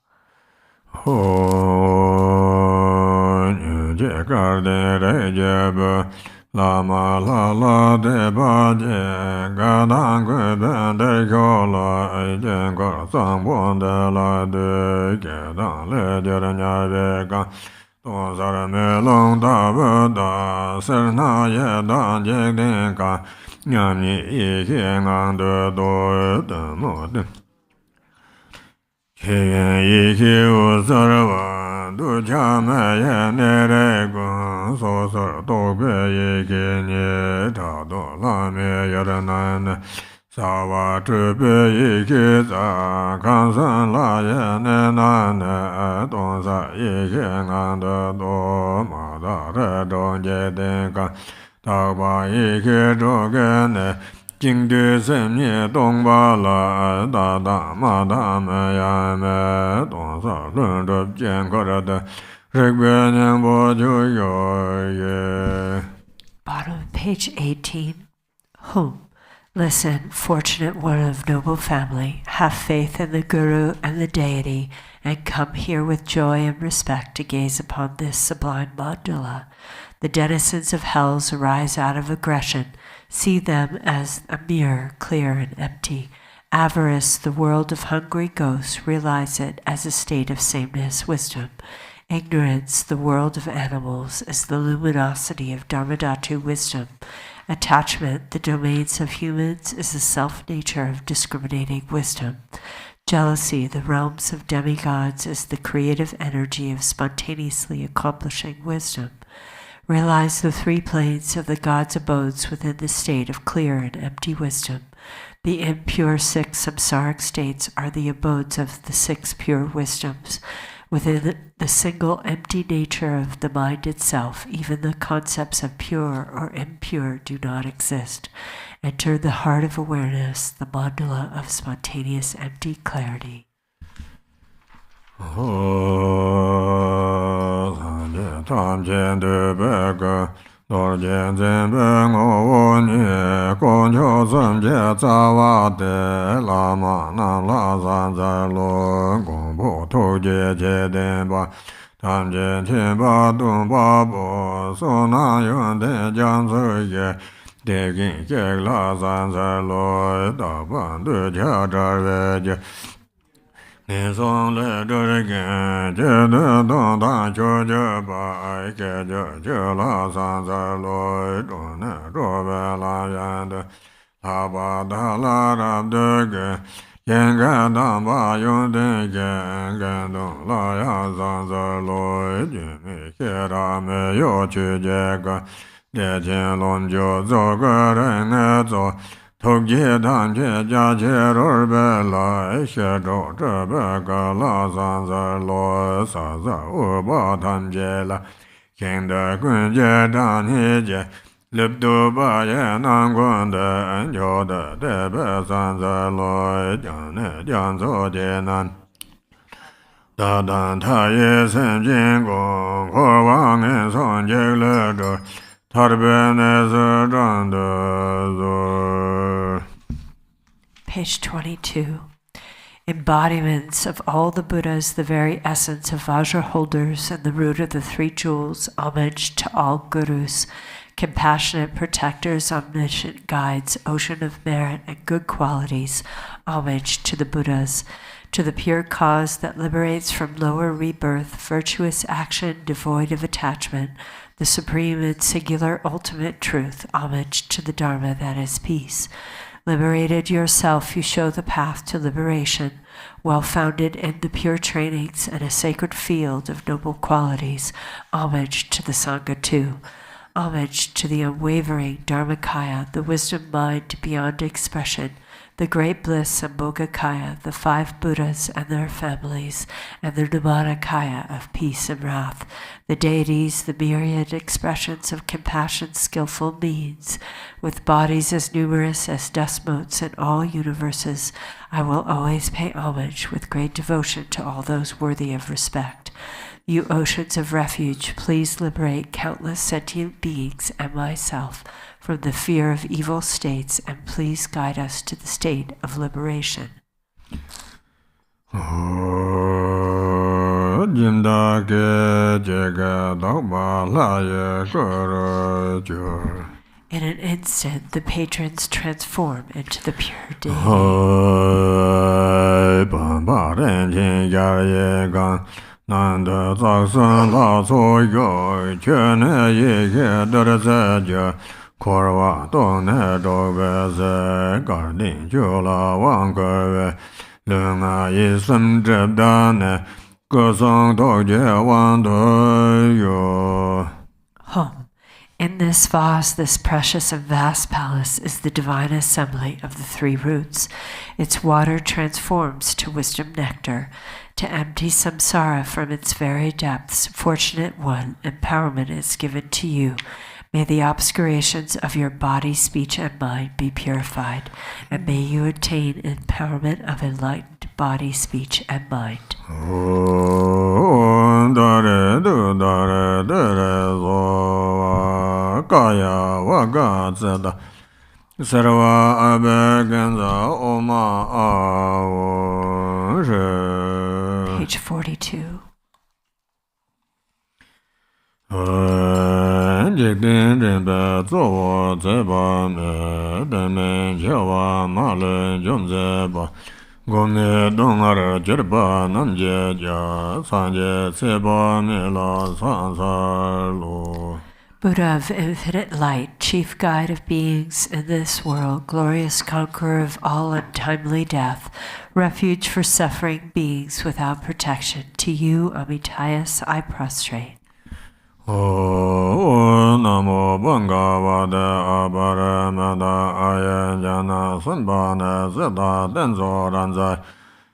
Lama la la de ba je ga dang gu ben de kyo la ai jen ko sang bon de la de ge dang le de nya be ga to sa me long da ba da ser na ye da je de ga nyam ni yi ke ngang de do de mo de ke yi ke u sa wa du cha me ye ne re gu so so do be ye ke ni ta do la me ye ra na ne sa wa zhe be ye ke za kan san la ye ne na ne dong sa ye ke ngang de do ma da re dong je de ga ta ba ye ke zhou ge ne Jing du sem ye dong ba la da da ma da me ya me dong sa lun rup jian ko ra da rik be nian bo ju yo ye. Bottom of page 18. Home. Listen, fortunate one of noble family, have faith in the Guru and the deity, and come here with joy and respect to gaze upon this sublime mandala. The denizens of hells arise out of aggression. See them as a mirror, clear and empty. Avarice, the world of hungry ghosts, realize it as a state of sameness, wisdom. Ignorance, the world of animals, is the luminosity of Dharmadhatu, wisdom. Attachment, the domains of humans, is the self-nature of discriminating wisdom. Jealousy, the realms of demigods, is the creative energy of spontaneously accomplishing wisdom. Realize the three planes of the God's abodes within the state of clear and empty wisdom. The impure six samsaric states are the abodes of the six pure wisdoms. Within the single empty nature of the mind itself, even the concepts of pure or impure do not exist. Enter the heart of awareness, the mandala of spontaneous empty clarity. Lord Jen Zen Beng O Nye Gong Chou Sum Jie Za Wa De Lama Nam La San Zai Lo Gong Po Tu Jie Jie Den Ba Tam Jien Qin Ba Dun Ba Bo Su Na Yun Den Jiang Zi Ye De Gin Jie La San Zai Lo Da Ban Du Jia Zha Wei Jie Ni song le zhe gen jie de dong dan qiu jie ba ge jie jie la san zai lo zhong ne zhuo bei la yan de la ba da la rab de ge yan ge dang ba yong de gen gen dong la ya san zai lo jin mi xie ra me yo qu jie ge jie qian long jiu zhou ge ren ne zhou Tok jie dan jie jia jie ror bei lai xie zhou zhe bei ge la san zai lo sa zai wu ba tan jie la qian de gun jie dan he jie lip du ba ye nan guan de en jiu de de bei san zai lo jiang ne jiang zhou jie nan da dan ta ye sen jin gong huo wang en song jie le zhe Page 22. Embodiments of all the Buddhas, the very essence of Vajra holders and the root of the three jewels, homage to all gurus, compassionate protectors, omniscient guides, ocean of merit and good qualities, homage to the Buddhas, to the pure cause that liberates from lower rebirth, virtuous action devoid of attachment, the supreme and singular ultimate truth, homage to the Dharma that is peace. Liberated yourself, you show the path to liberation, well-founded in the pure trainings and a sacred field of noble qualities, homage to the Sangha too. Homage to the unwavering Dharmakaya, the wisdom mind beyond expression, the great bliss Sambhogakaya, the five Buddhas and their families, and the Nirmanakaya of peace and wrath, the deities, the myriad expressions of compassion's skillful means, with bodies as numerous as dust motes in all universes, I will always pay homage with great devotion to all those worthy of respect. You oceans of refuge, please liberate countless sentient beings and myself from the fear of evil states, and please guide us to the state of liberation. In an instant, the patrons transform into the pure deity. Korwa dong ne zhou bei ze gar ling jiu la wang ge wei leng a yi shen zhe da ne ge song dou jie wang de yu. Home. In this vase, this precious and vast palace, is the divine assembly of the three roots. Its water transforms to wisdom nectar. To empty samsara from its very depths, fortunate one, empowerment is given to you. May the obscurations of your body, speech, and mind be purified, and may you attain empowerment of enlightened body, speech, and mind. Page 42. Buddha of infinite light, chief guide of beings in this world, glorious conqueror of all untimely death, refuge for suffering beings without protection, to you, Amitayus, I prostrate. Namo Bhagavate Aparamada Ayajana Sambhana Siddha Tenzo Ranzai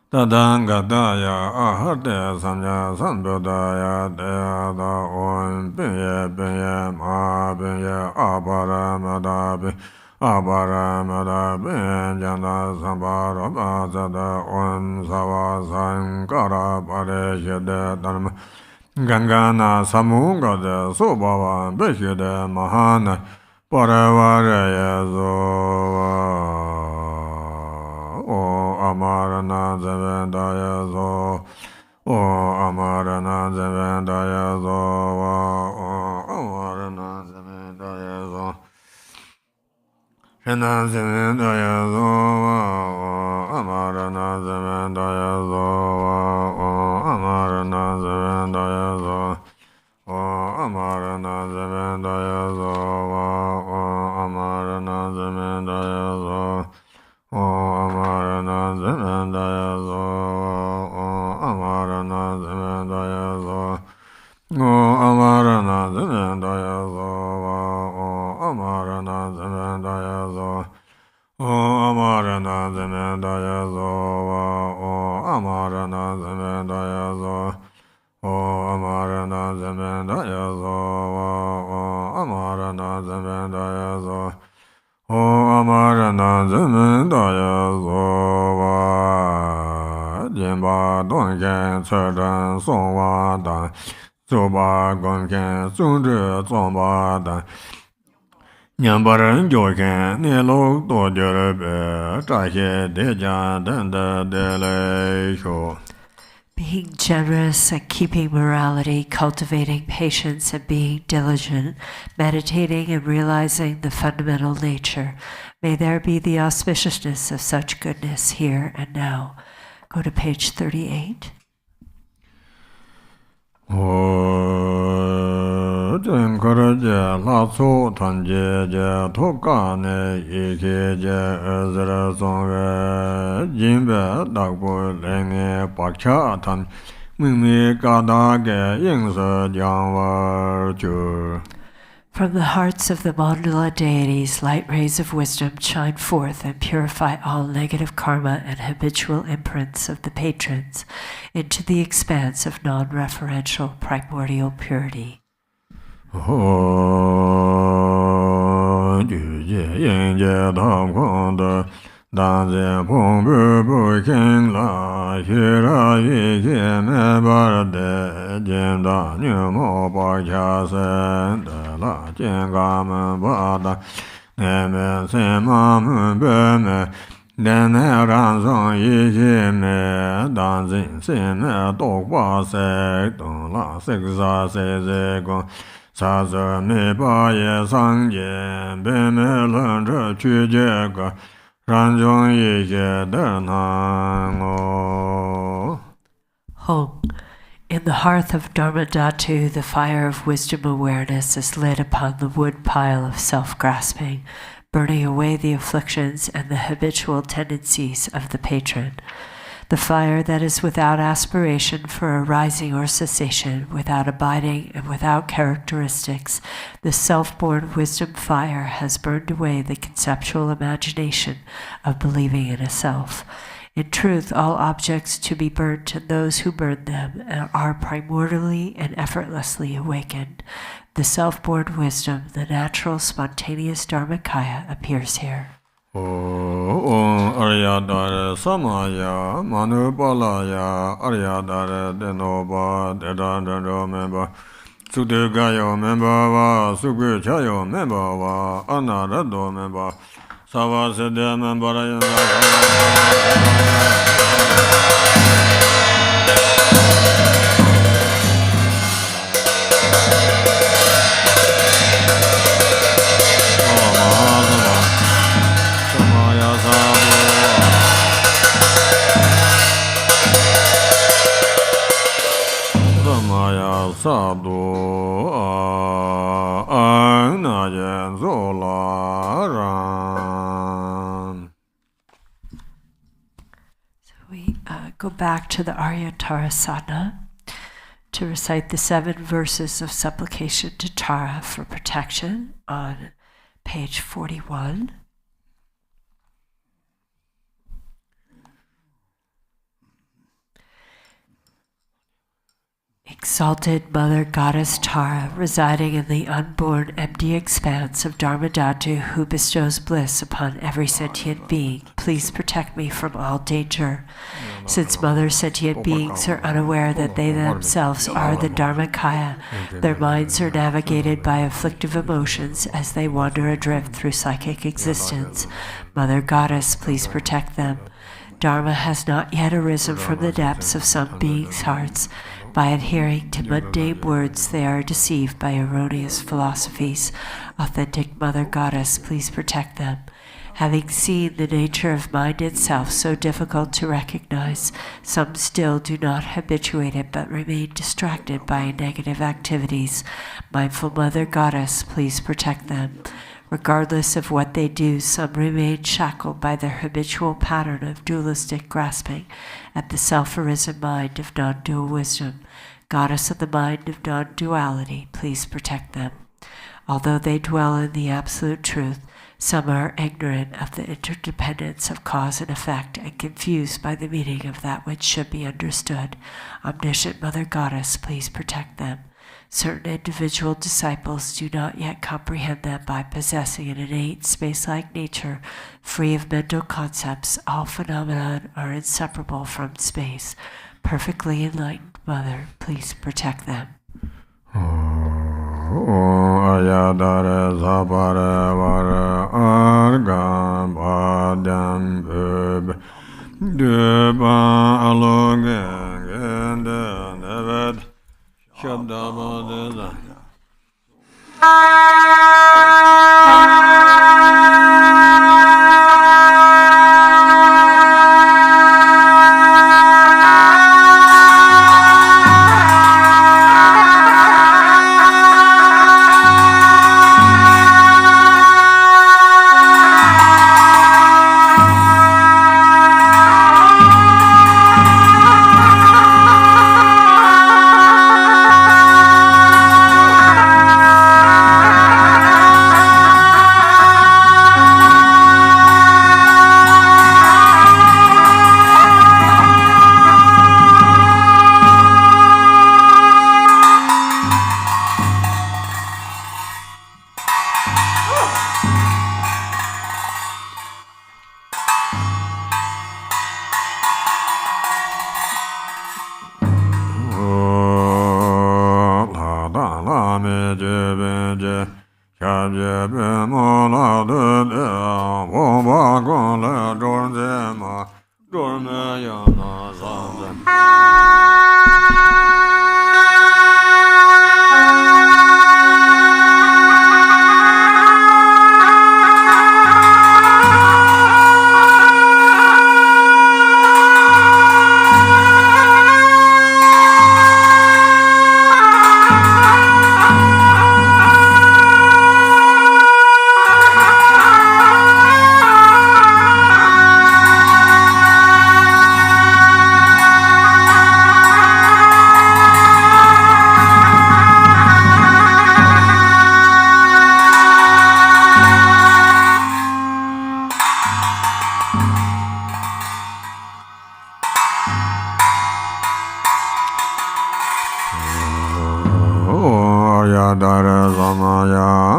Tadangataya Aharte Samya Sambudaya Deyada Om Pinye Pinye Ma Pinye Aparamada Aparamada Pinjana Sambhara Bhajada Om Sava Sankara Pareshide Dharma Gangana Samungada Sobhava Beshide Mahana Paravaraya Zova O Amarana Zavendaya Zo O Amarana Zavendaya Zova O Amarana Zavendaya Zo Shena Zavendaya Zova O Amarana Zavendaya Zova O Amarana Zavendaya Zova O Amarana Zavendaya Zova O Amarana Zavendaya Zova O Amarana Zavendaya Zova O Amarana Zavendaya Zova O Amarana Zavendaya Zova O Amarana Zavendaya Zova O Amarana Zavendaya Zova O Amarana Zavendaya Zova O Amarana Zavendaya Zova O Amarana Zavendaya Zova O Amarana Zavendaya Zova Jimba Dongken Cerdan Songwa Dan Zuba Gongken Zungzhi Zongba Dan Nyambaran Joken Nilo Dojurbe Zhaxie Dejan Dende Dele Shu. Being generous and keeping morality, cultivating patience and being diligent, meditating and realizing the fundamental nature, may there be the auspiciousness of such goodness here and now. Go to page 38. Karaja Latso Tanje Tokane Ikeja Ezra Songa Jimbe Dagbo Lenge Pakcha Tan Mimi Kadage Yingse Jangwar Chu. From the hearts of the mandala deities, light rays of wisdom shine forth and purify all negative karma and habitual imprints of the patrons into the expanse of non-referential primordial purity. Saza me ba ye sang ye be me lön zhe qu jie ge ran zhong yi jie de nan o. Hong. In the hearth of Dharma Dhatu, the fire of wisdom awareness is lit upon the wood pile of self-grasping, burning away the afflictions and the habitual tendencies of the patron. The fire that is without aspiration for arising or cessation, without abiding and without characteristics, the self-born wisdom fire has burned away the conceptual imagination of believing in a self. In truth, all objects to be burnt and those who burn them are primordially and effortlessly awakened. The self-born wisdom, the natural, spontaneous Dharmakaya, appears here. Arya dare samaya manupalaya Arya dare denoba dedandro member Sudegayo member va Suguchayo member va Anarado member Savasede member Sadhu Anayan Zolaran. So we go back to the Arya Sadhana to recite the 7 verses of supplication to Tara for protection on page 41. Exalted Mother Goddess Tara, residing in the unborn empty expanse of Dharmadhatu, who bestows bliss upon every sentient being, please protect me from all danger. Since Mother sentient beings are unaware that they themselves are the Dharmakaya, their minds are navigated by afflictive emotions as they wander adrift through psychic existence. Mother Goddess, please protect them. Dharma has not yet arisen from the depths of some beings' hearts. By adhering to mundane words, they are deceived by erroneous philosophies. Authentic Mother Goddess, please protect them. Having seen the nature of mind itself so difficult to recognize, some still do not habituate it but remain distracted by negative activities. Mindful Mother Goddess, please protect them. Regardless of what they do, some remain shackled by their habitual pattern of dualistic grasping at the self-arisen mind of non-dual wisdom. Goddess of the mind of non-duality, please protect them. Although they dwell in the absolute truth, some are ignorant of the interdependence of cause and effect and confused by the meaning of that which should be understood. Omniscient Mother Goddess, please protect them. Certain individual disciples do not yet comprehend that by possessing an innate space-like nature, free of mental concepts, all phenomena are inseparable from space. Perfectly enlightened Mother, please protect them. Ayadare Zabare Vare Argan Badam Bub Duba Alogan Gende Neved Shabdabadeza.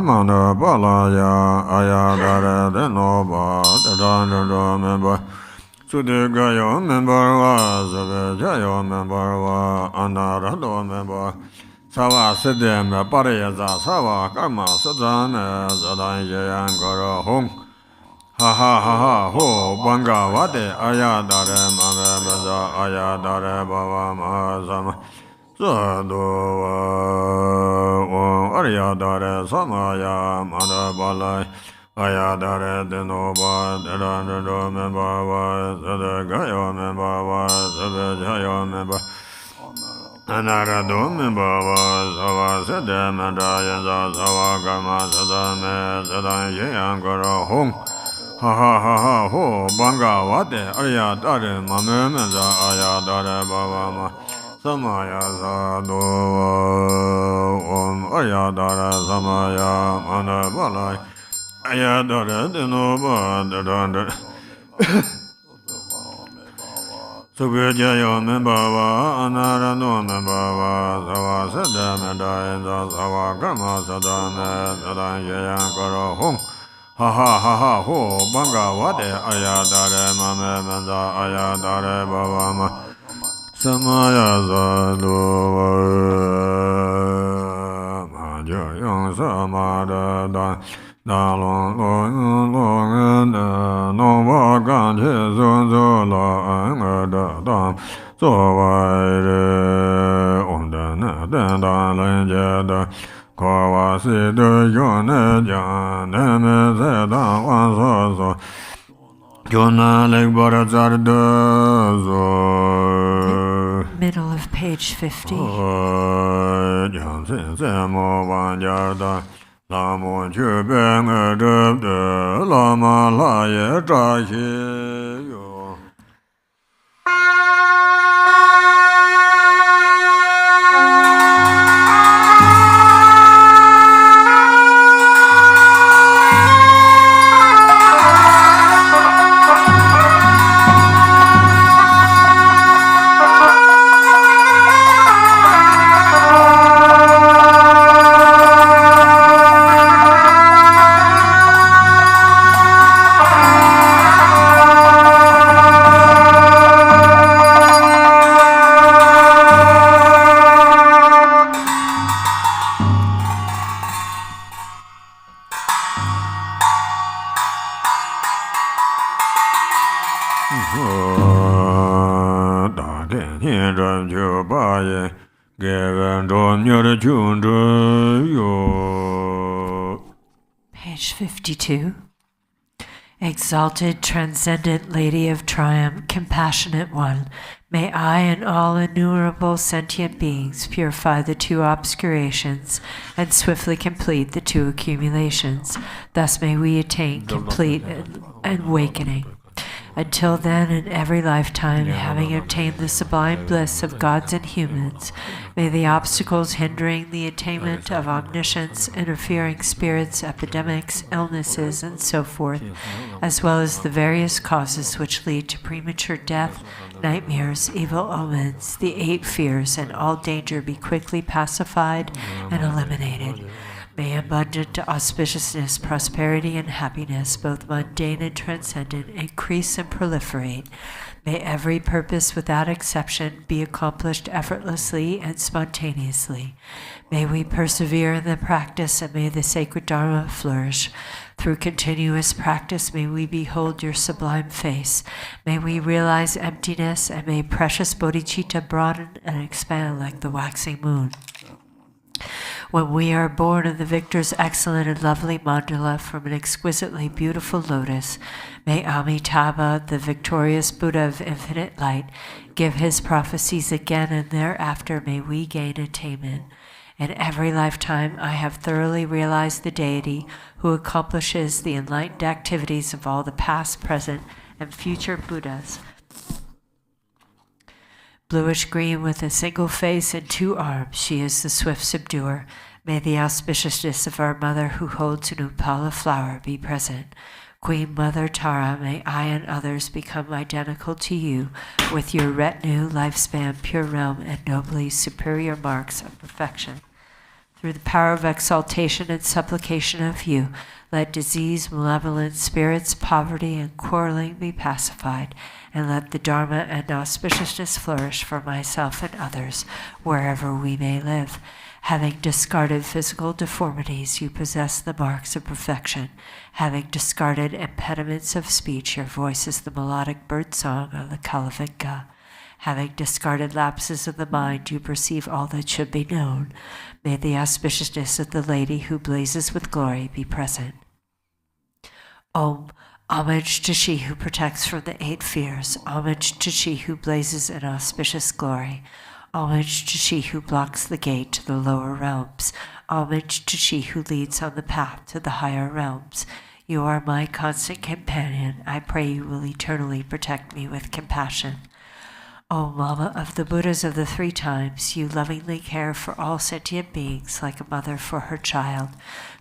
Manda Balaya Ayadara Denoba Dadanda member Sudigayo member was Jayo member was Anarado member Sawa Sidem Pariaza Sawa Karma Sadhana Zadan Jayan Goro Hong Ha ha ha ha ho Banga Wade Ayadare Mamaza Ayadare Baba Mazama Sado Arya Dare Samaya Manda Balai Ayadare Denoba Dedando Memba Sadagayo Memba Sabajayo Memba Anarado Memba Sawa Sedem and Ayaza Sawa Gama Sadame Sadan Yangara Hong Ha ha ha ha ho Banga Wate Arya Dare Mamemaza Ayadare Baba Ma Samaya Sado Om Ayadara Samaya Manda Balai Ayadara Denoba Dadanda Supplication Membava Anarano Membava Sawa Sadamada Sawa Karma Sadame Sadan Yankara Hong Ha ha ha ha ho Banga Wade Ayadare Mame Manda Ayadare Baba Ma Samaya Sado Maja Yang Samada Dan Long Long Long No Vagan Zon La Dam So Wide On the Dan Lenjada Kawasi de Yone Jan Neme Zeda Wan So Yona Leg Barazar Middle of page 50. Jansen Semo Vanjarda Lama Chubeng Edubde Lama Laye Trashi Yo Page 52. Exalted, transcendent Lady of Triumph, compassionate one, may I and all innumerable sentient beings purify the two obscurations and swiftly complete the two accumulations. Thus may we attain complete awakening. Until then, in every lifetime, having obtained the sublime bliss of gods and humans, may the obstacles hindering the attainment of omniscience, interfering spirits, epidemics, illnesses, and so forth, as well as the various causes which lead to premature death, nightmares, evil omens, the 8 fears, and all danger be quickly pacified and eliminated. May abundant auspiciousness, prosperity, and happiness, both mundane and transcendent, increase and proliferate. May every purpose without exception be accomplished effortlessly and spontaneously. May we persevere in the practice, and may the sacred Dharma flourish. Through continuous practice, may we behold your sublime face. May we realize emptiness, and may precious bodhicitta broaden and expand like the waxing moon. When we are born of the victor's excellent and lovely mandala from an exquisitely beautiful lotus, may Amitabha, the victorious Buddha of infinite light, give his prophecies again, and thereafter may we gain attainment. In every lifetime I have thoroughly realized the deity who accomplishes the enlightened activities of all the past, present, and future Buddhas. Bluish-green with a single face and 2 arms, she is the swift subduer. May the auspiciousness of our mother who holds an upala flower be present. Queen Mother Tara, may I and others become identical to you with your retinue, lifespan, pure realm, and nobly superior marks of perfection. Through the power of exaltation and supplication of you, let disease, malevolent spirits, poverty, and quarreling be pacified, and let the Dharma and auspiciousness flourish for myself and others, wherever we may live. Having discarded physical deformities, you possess the marks of perfection. Having discarded impediments of speech, your voice is the melodic bird song of the Kalavinga. Having discarded lapses of the mind, you perceive all that should be known. May the auspiciousness of the lady who blazes with glory be present. Om. Homage to she who protects from the 8 fears. Homage to she who blazes in auspicious glory. Homage to she who blocks the gate to the lower realms. Homage to she who leads on the path to the higher realms. You are my constant companion. I pray you will eternally protect me with compassion. O Lama of the Buddhas of the 3 times, you lovingly care for all sentient beings like a mother for her child.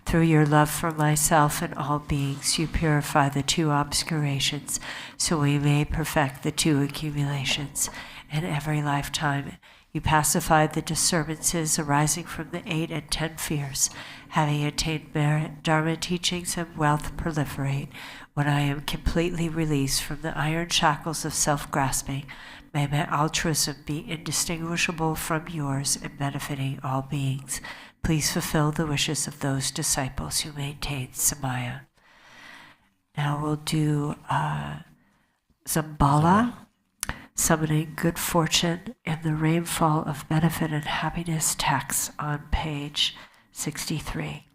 Through your love for myself and all beings, you purify the 2 obscurations, so we may perfect the 2 accumulations. In every lifetime, you pacify the disturbances arising from the 8 and 10 fears. Having attained merit, Dharma teachings and wealth proliferate. When I am completely released from the iron shackles of self-grasping, may my altruism be indistinguishable from yours in benefiting all beings. Please fulfill the wishes of those disciples who maintain Samaya. Now we'll do Zambala, summoning good fortune in the rainfall of benefit and happiness text on page 63.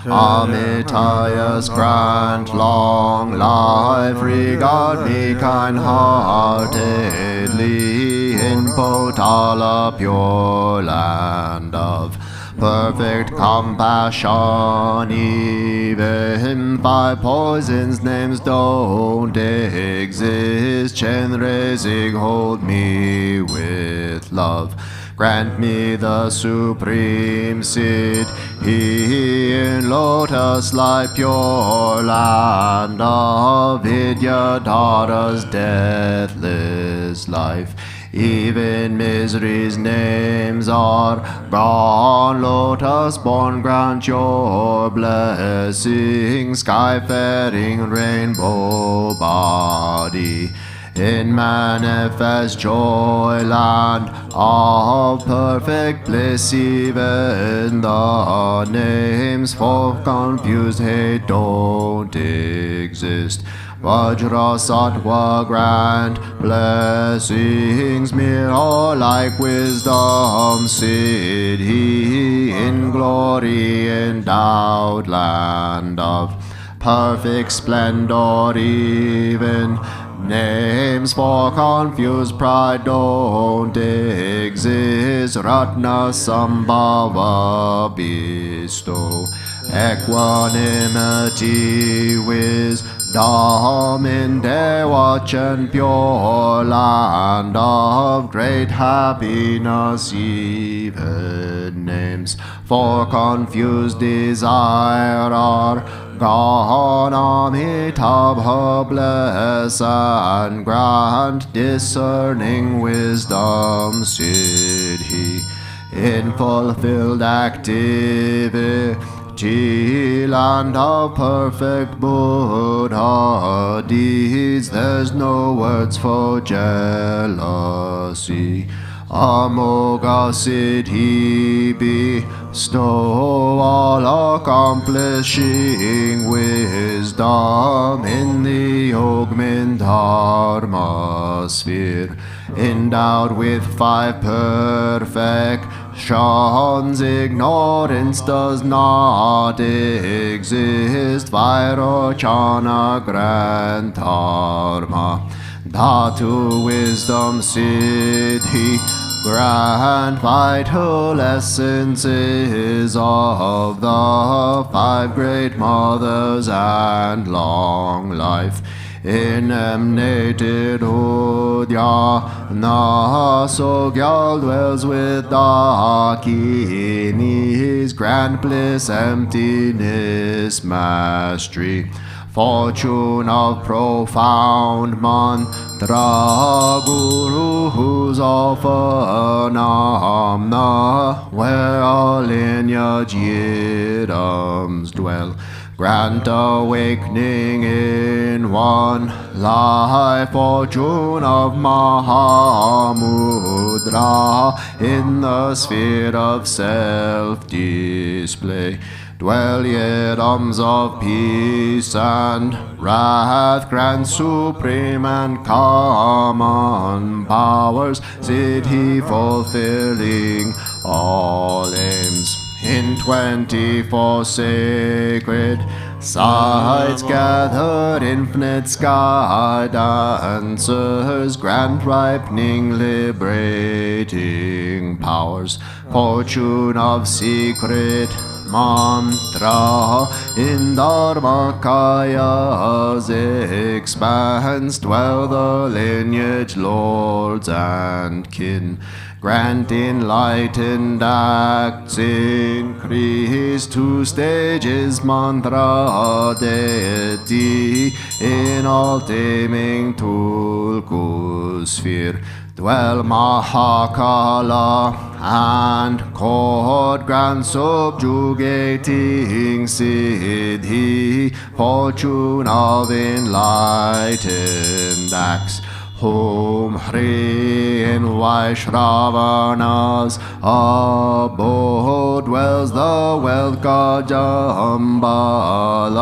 Amitayas grant long life, regard me kind-heartedly in Potala, pure land of perfect compassion. Even 5 poisons names don't exist. Chenrezig, hold me with love. Grant me the supreme seed in lotus light, pure land of Vidyadhara's deathless life. Even misery's names are gone. Lotus born, grant your blessing. Sky-faring rainbow body in manifest joy, land of perfect bliss. Even the names for confused hate don't exist. Vajra Sattva grant blessings, mere like wisdom siddhi in glory endowed, land of perfect splendor. Even names for confused pride don't exist. Ratna Sambhava bestow equanimity, wisdom in Devachan, pure land of great happiness. Even names for confused desire are gone. Amitabha bless and grant discerning wisdom siddhi in fulfilled activity, land of perfect Buddha deeds. There's no words for jealousy. Amoga Siddhi bestow all accomplishing wisdom in the Yogmin Dharma sphere, endowed with 5 perfections. Ignorance does not exist. Vairochana Grand Dharma, Dhatu wisdom Siddhi, grand vital essences of the 5 great mothers, and long life. Emanated Udyana Sogyal dwells with Dakinis, grand bliss, emptiness, mastery, fortune of profound mantra, guru who's all phenomena, where all lineage yidams dwell. Grant awakening in one life, fortune of Mahamudra, in the sphere of self-display. Dwell yidams of peace and wrath, grant supreme and common powers, Siddhi fulfilling all aims. In 24 sacred sites gathered infinite sky dancers, grant ripening liberating powers, fortune of secret mantra, in Dharmakaya's expanse dwell the lineage lords and kin. Grant enlightened acts increase, 2 stages mantra deity, in all taming Tulku sphere. Dwell Mahakala and court, grant subjugating Siddhi, fortune of enlightened acts. Hum Hri in Vaishravana's abode dwells the wealth god Jambala,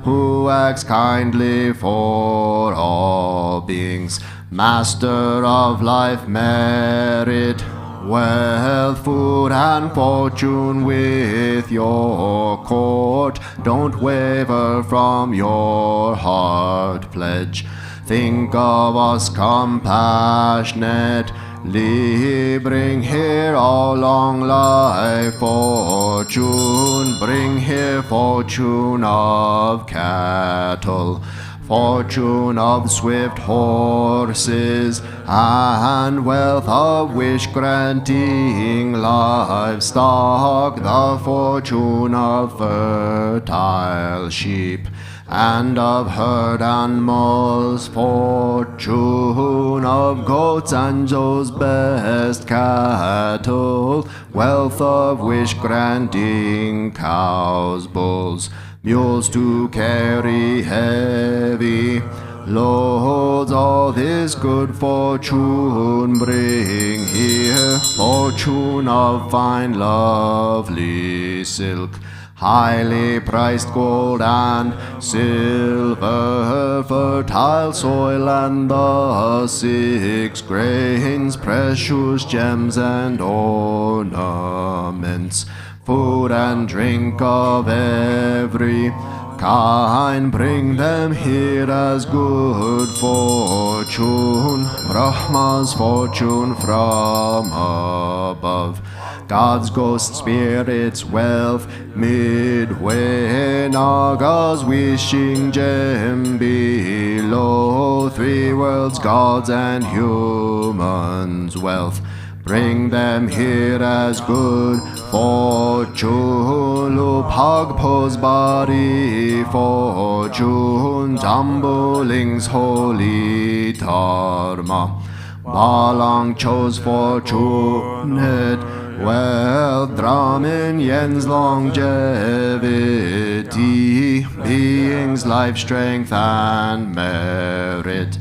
who acts kindly for all beings. Master of life, merit, wealth, food and fortune with your court. Don't waver from your heart pledge. Think of us compassionately. Bring here all long life fortune. Bring here fortune of cattle, fortune of swift horses, and wealth of wish-granting livestock, the fortune of fertile sheep and of herd animals, fortune of goats and Joe's best cattle, wealth of wish-granting cows, bulls, mules to carry heavy loads. All this good fortune bring here, fortune of fine lovely silk, highly priced gold and silver, fertile soil and the 6 grains, precious gems and ornaments, food and drink of every kind. Bring them here as good fortune, Brahma's fortune from above. God's ghost spirits wealth midway, Naga's wishing gem below, 3 worlds, gods and humans wealth. Bring them here as good fortune, Lupagpo's body fortune, Jambuling's holy dharma, Balang chose fortunate wealth, Brahmin Yen's longevity, being's life, strength, and merit.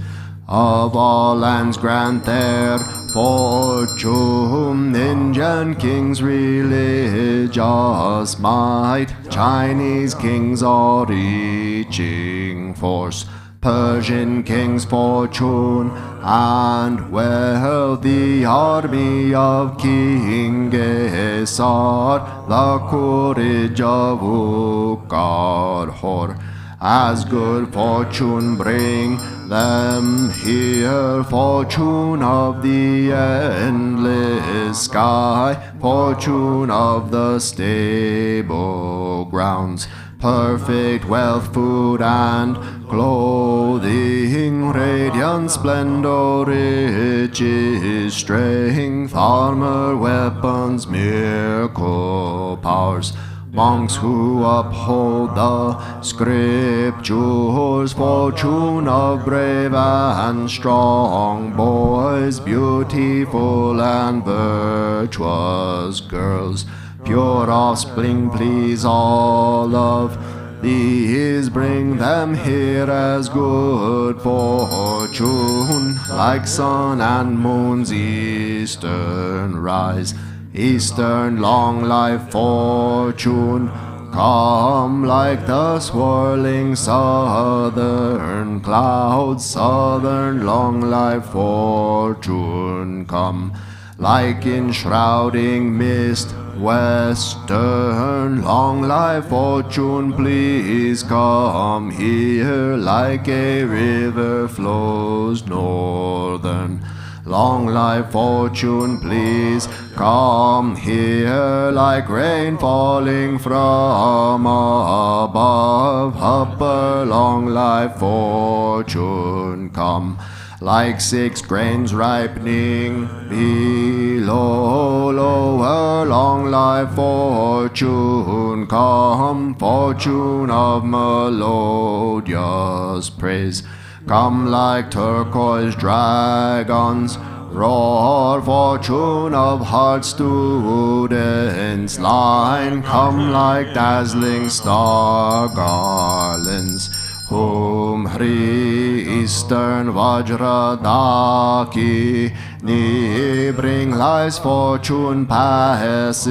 Of all lands grant their fortune, Indian kings religious might, Chinese kings are reaching force, Persian kings fortune and wealth, the army of King Gesar, the courage of Ukarhor. As good fortune bring them here, fortune of the endless sky, fortune of the stable grounds, perfect wealth, food and clothing, radiant splendor, riches, strength, armor, weapons, miracle powers. Monks who uphold the scriptures, fortune of brave and strong boys, beautiful and virtuous girls, pure offspring, please all of these, bring them here as good fortune, like sun and moon's eastern rise. Eastern long life fortune, come like the swirling southern clouds. Southern long life fortune, come like enshrouding mist. Western long life fortune, please come here like a river flows. Northern long life fortune, please come here like rain falling from above. Upper long life fortune, come like 6 grains ripening below. Lower long life fortune, come, fortune of melodious praise. Come like turquoise dragons roar, fortune of heart students line. Come like dazzling star garlands, whom Hri Eastern Vajradaki ni bring life's fortune pacify,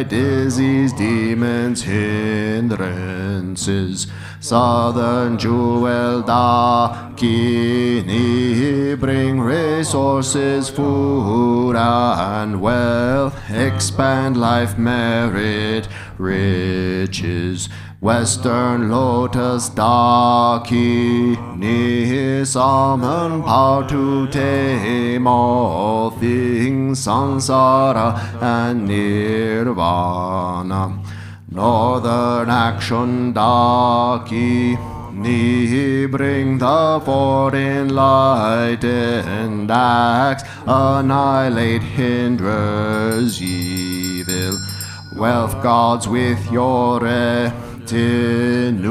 disease, demons, hindrances. Southern jewel Dakini bring resources, food and wealth, expand life, merit, riches. Western lotus Dakini summon power to tame all things, samsara and nirvana. Northern action Daki ni bring the four enlightened acts, annihilate hinders evil. Wealth gods with your retinue,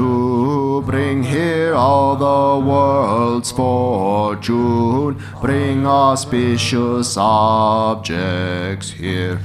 bring here all the world's fortune, bring auspicious objects here.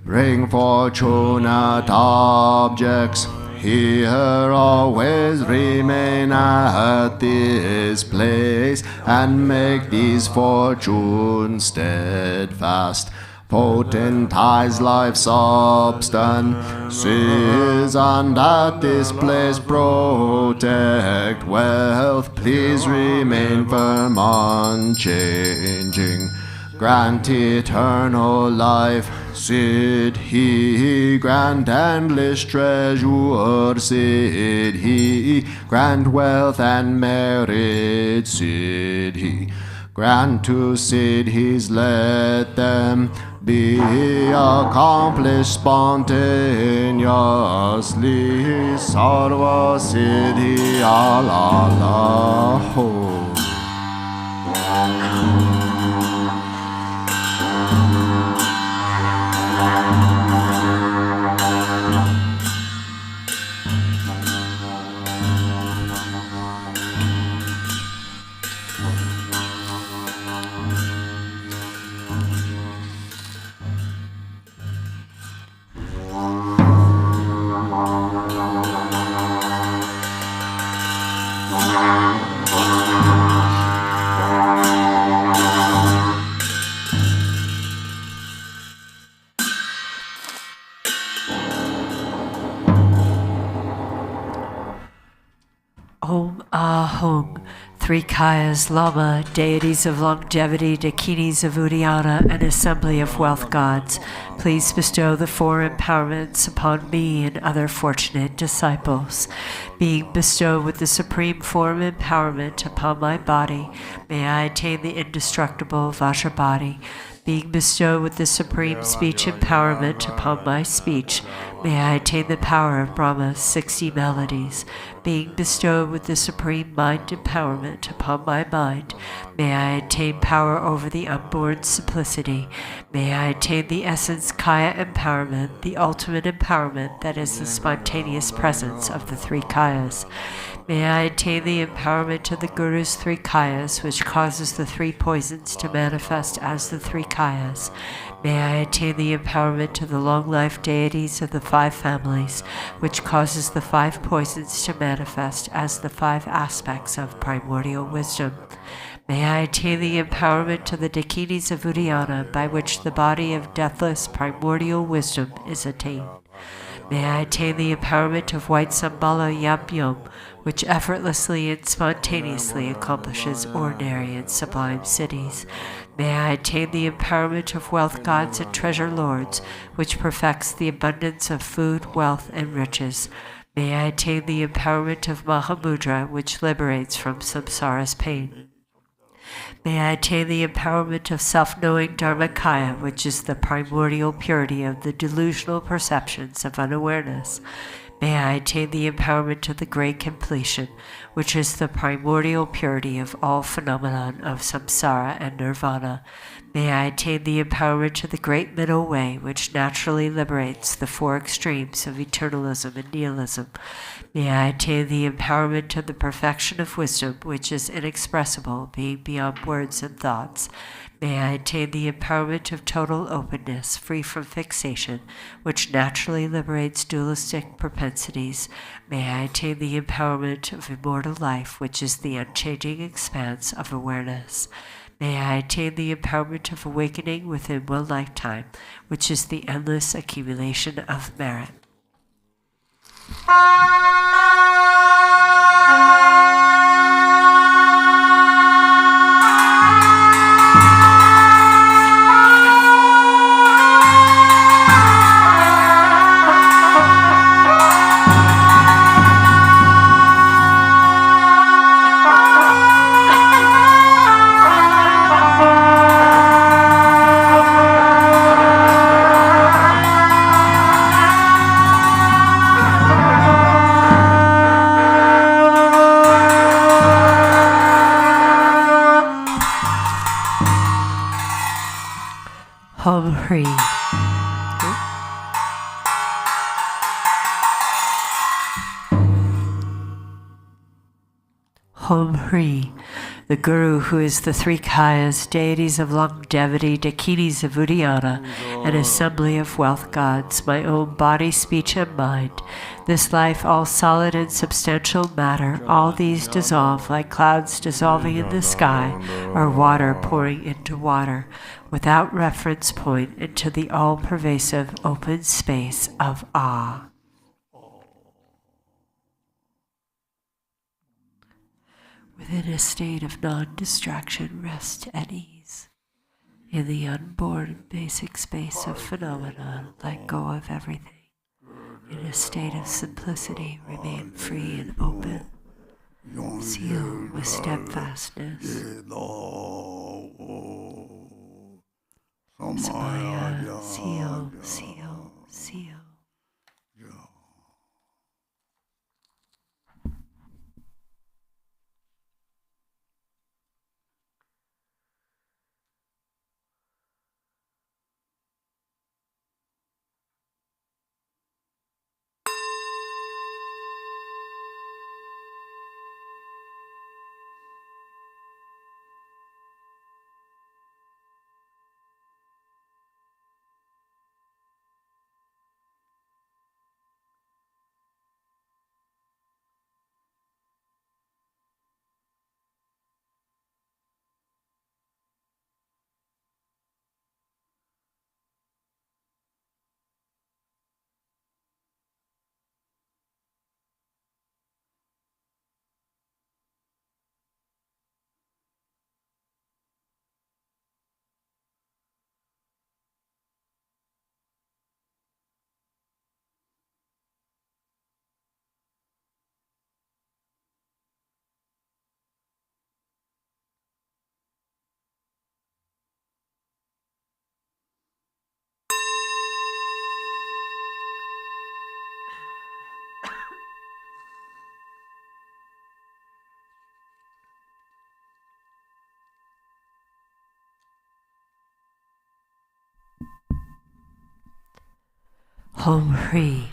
Bring fortunate objects here, always remain at this place, and make these fortunes steadfast. Potentize life substances, and at this place protect wealth. Please remain firm, unchanging. Grant eternal life, Siddhi, grant endless treasure, Siddhi, grant wealth and merit, Siddhi. Grant to Siddhis, let them be accomplished spontaneously. Sarva Siddhi Alalaho. Om Ahung, three Kayas, Lama, deities of longevity, dakinis of Uddiyana, and assembly of wealth gods, please bestow the four empowerments upon me and other fortunate disciples. Being bestowed with the supreme form empowerment upon my body, may I attain the indestructible Vajrabody. Being bestowed with the supreme speech empowerment upon my speech, may I attain the power of Brahma's 60 melodies. Being bestowed with the supreme mind empowerment upon my mind, may I attain power over the unborn simplicity. May I attain the essence Kaya empowerment, the ultimate empowerment that is the spontaneous presence of the three Kayas. May I attain the empowerment of the Guru's three Kayas, which causes the three poisons to manifest as the three Kayas. May I attain the empowerment of the long-life deities of the five families, which causes the five poisons to manifest as the five aspects of primordial wisdom. May I attain the empowerment of the dakinis of Uddiyana, by which the body of deathless primordial wisdom is attained. May I attain the empowerment of white Sambala Yam, which effortlessly and spontaneously accomplishes ordinary and sublime cities. May I attain the empowerment of wealth gods and treasure lords, which perfects the abundance of food, wealth, and riches. May I attain the empowerment of Mahamudra, which liberates from samsara's pain. May I attain the empowerment of self-knowing Dharmakaya, which is the primordial purity of the delusional perceptions of unawareness. May I attain the empowerment of the great completion, which is the primordial purity of all phenomenon of samsara and nirvana. May I attain the empowerment of the great middle way, which naturally liberates the four extremes of eternalism and nihilism. May I attain the empowerment of the perfection of wisdom, which is inexpressible, being beyond words and thoughts. May I attain the empowerment of total openness, free from fixation, which naturally liberates dualistic propensities. May I attain the empowerment of immortal life, which is the unchanging expanse of awareness. May I attain the empowerment of awakening within one lifetime, which is the endless accumulation of merit. Hum Hri. Hum Hri, the Guru who is the three Kayas, deities of longevity, dakinis of Uddiyana, an assembly of wealth gods, my own body, speech, and mind. This life, all solid and substantial matter, all these dissolve like clouds dissolving in the sky, or water pouring into water, without reference point into the all-pervasive open space of Ah. Within a state of non-distraction, rest at ease. In the unborn basic space of phenomena, let go of everything. In a state of simplicity, remain free and open. Seal with steadfastness. Samaya, seal, seal, seal. Hom Hri.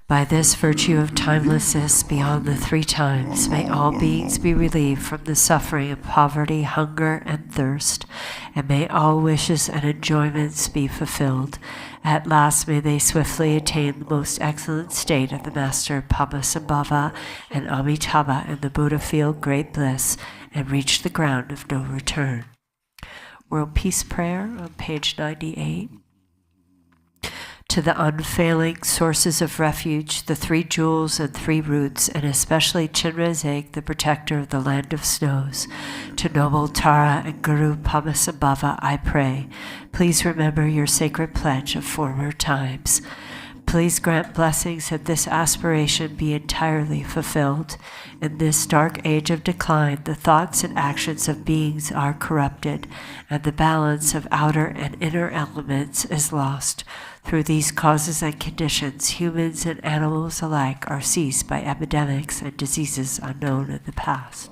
By this virtue of timelessness beyond the 3 times, may all beings be relieved from the suffering of poverty, hunger, and thirst, and may all wishes and enjoyments be fulfilled. At last may they swiftly attain the most excellent state of the Master Padmasambhava and Amitabha in the Buddha field great bliss, and reach the ground of no return. World Peace Prayer on page 98. To the unfailing sources of refuge, the 3 jewels and 3 roots, and especially Chenrezig, the protector of the land of snows, to noble Tara and Guru Padmasambhava, I pray, please remember your sacred pledge of former times. Please grant blessings that this aspiration be entirely fulfilled. In this dark age of decline, the thoughts and actions of beings are corrupted, and the balance of outer and inner elements is lost. Through these causes and conditions, humans and animals alike are seized by epidemics and diseases unknown in the past.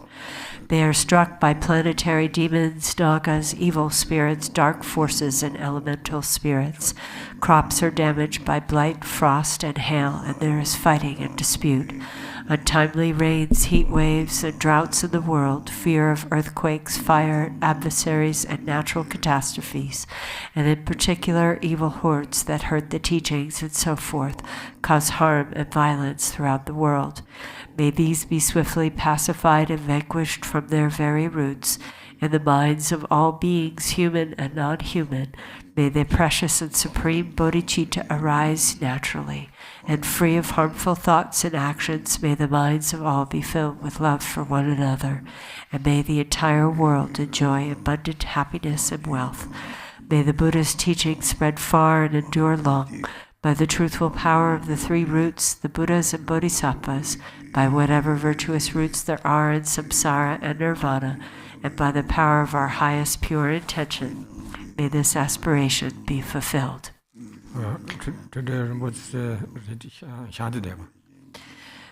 They are struck by planetary demons, nagas, evil spirits, dark forces, and elemental spirits. Crops are damaged by blight, frost, and hail, and there is fighting and dispute. Untimely rains, heat waves, and droughts in the world, fear of earthquakes, fire, adversaries, and natural catastrophes, and in particular evil hordes that hurt the teachings and so forth, cause harm and violence throughout the world. May these be swiftly pacified and vanquished from their very roots. In the minds of all beings, human and non-human, may the precious and supreme bodhicitta arise naturally, and free of harmful thoughts and actions, may the minds of all be filled with love for one another, and may the entire world enjoy abundant happiness and wealth. May the Buddha's teaching spread far and endure long. By the truthful power of the 3 roots, the Buddhas and Bodhisattvas, by whatever virtuous roots there are in samsara and nirvana, and by the power of our highest pure intention, may this aspiration be fulfilled.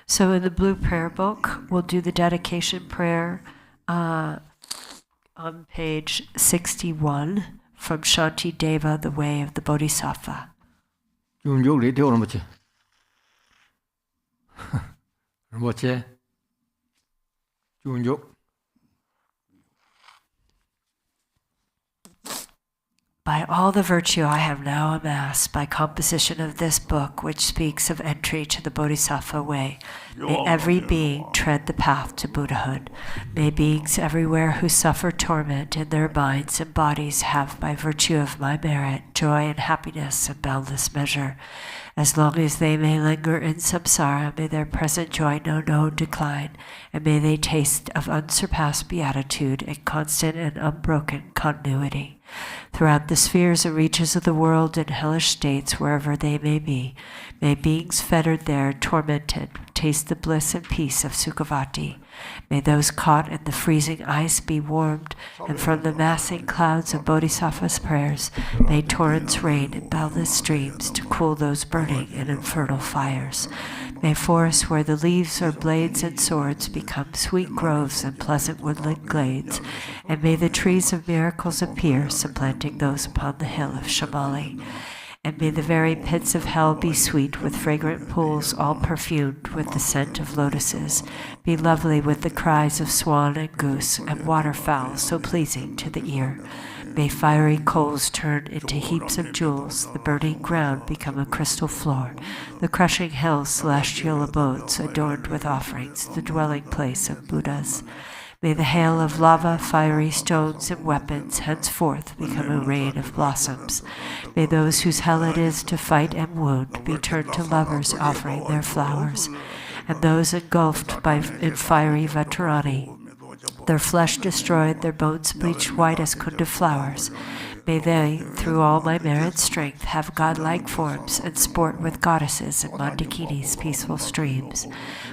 So in the blue prayer book, we'll do the dedication prayer on page 61 from Shanti Deva, The Way of the Bodhisattva. By all the virtue I have now amassed by composition of this book, which speaks of entry to the Bodhisattva way, may every being tread the path to Buddhahood. May beings everywhere who suffer torment in their minds and bodies have, by virtue of my merit, joy and happiness in boundless measure. As long as they may linger in samsara, may their present joy know no decline, and may they taste of unsurpassed beatitude in constant and unbroken continuity. Throughout the spheres and reaches of the world and hellish states, wherever they may be, may beings fettered there, tormented, taste the bliss and peace of Sukhavati. May those caught in the freezing ice be warmed, and from the massing clouds of Bodhisattva's prayers, may torrents rain in boundless streams to cool those burning in infernal fires. May forests where the leaves are blades and swords become sweet groves and pleasant woodland glades, and may the trees of miracles appear, supplanting those upon the hill of Shamali. And may the very pits of hell be sweet with fragrant pools all perfumed with the scent of lotuses, be lovely with the cries of swan and goose and waterfowl so pleasing to the ear. May fiery coals turn into heaps of jewels, the burning ground become a crystal floor, the crushing hills celestial abodes adorned with offerings, the dwelling place of Buddhas. May the hail of lava, fiery stones, and weapons henceforth become a rain of blossoms. May those whose hell it is to fight and wound be turned to lovers offering their flowers, and those engulfed in fiery veterani, their flesh destroyed, their bones bleached white as kunda flowers. May they, through all my merit strength, have godlike forms and sport with goddesses in Mandakini's peaceful streams.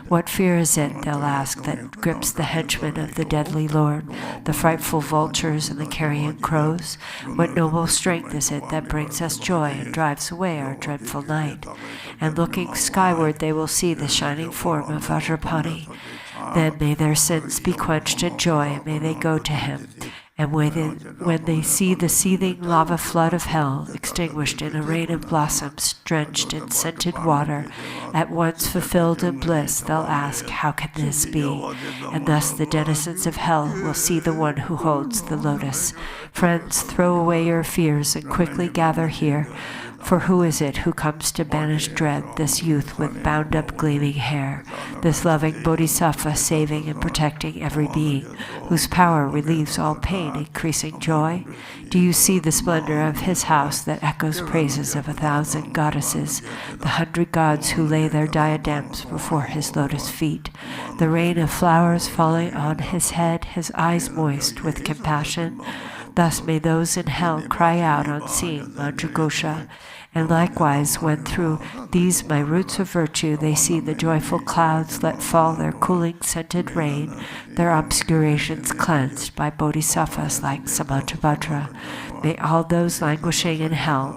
What fear is it, they'll ask, that grips the henchmen of the deadly Lord, the frightful vultures and the carrion crows? What noble strength is it that brings us joy and drives away our dreadful night? And looking skyward they will see the shining form of Vajrapani. Then may their sins be quenched in joy, and may they go to him. And when they see the seething lava flood of hell extinguished in a rain of blossoms drenched in scented water, at once fulfilled in bliss, they'll ask, how can this be? And thus the denizens of hell will see the one who holds the lotus. Friends, throw away your fears and quickly gather here. For who is it who comes to banish dread, this youth with bound-up gleaming hair, this loving Bodhisattva saving and protecting every being, whose power relieves all pain, increasing joy? Do you see the splendor of his house that echoes praises of 1,000 goddesses, the 100 gods who lay their diadems before his lotus feet, the rain of flowers falling on his head, his eyes moist with compassion? Thus may those in hell cry out on seeing Manjughosha, and likewise when through these my roots of virtue they see the joyful clouds let fall their cooling scented rain, their obscurations cleansed by bodhisattvas like Samantabhadra. May all those languishing in hell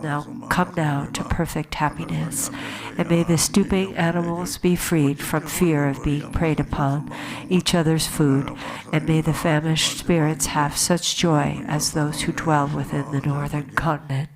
come now to perfect happiness, and may the stooping animals be freed from fear of being preyed upon, each other's food, and may the famished spirits have such joy as those who dwell within the northern continent.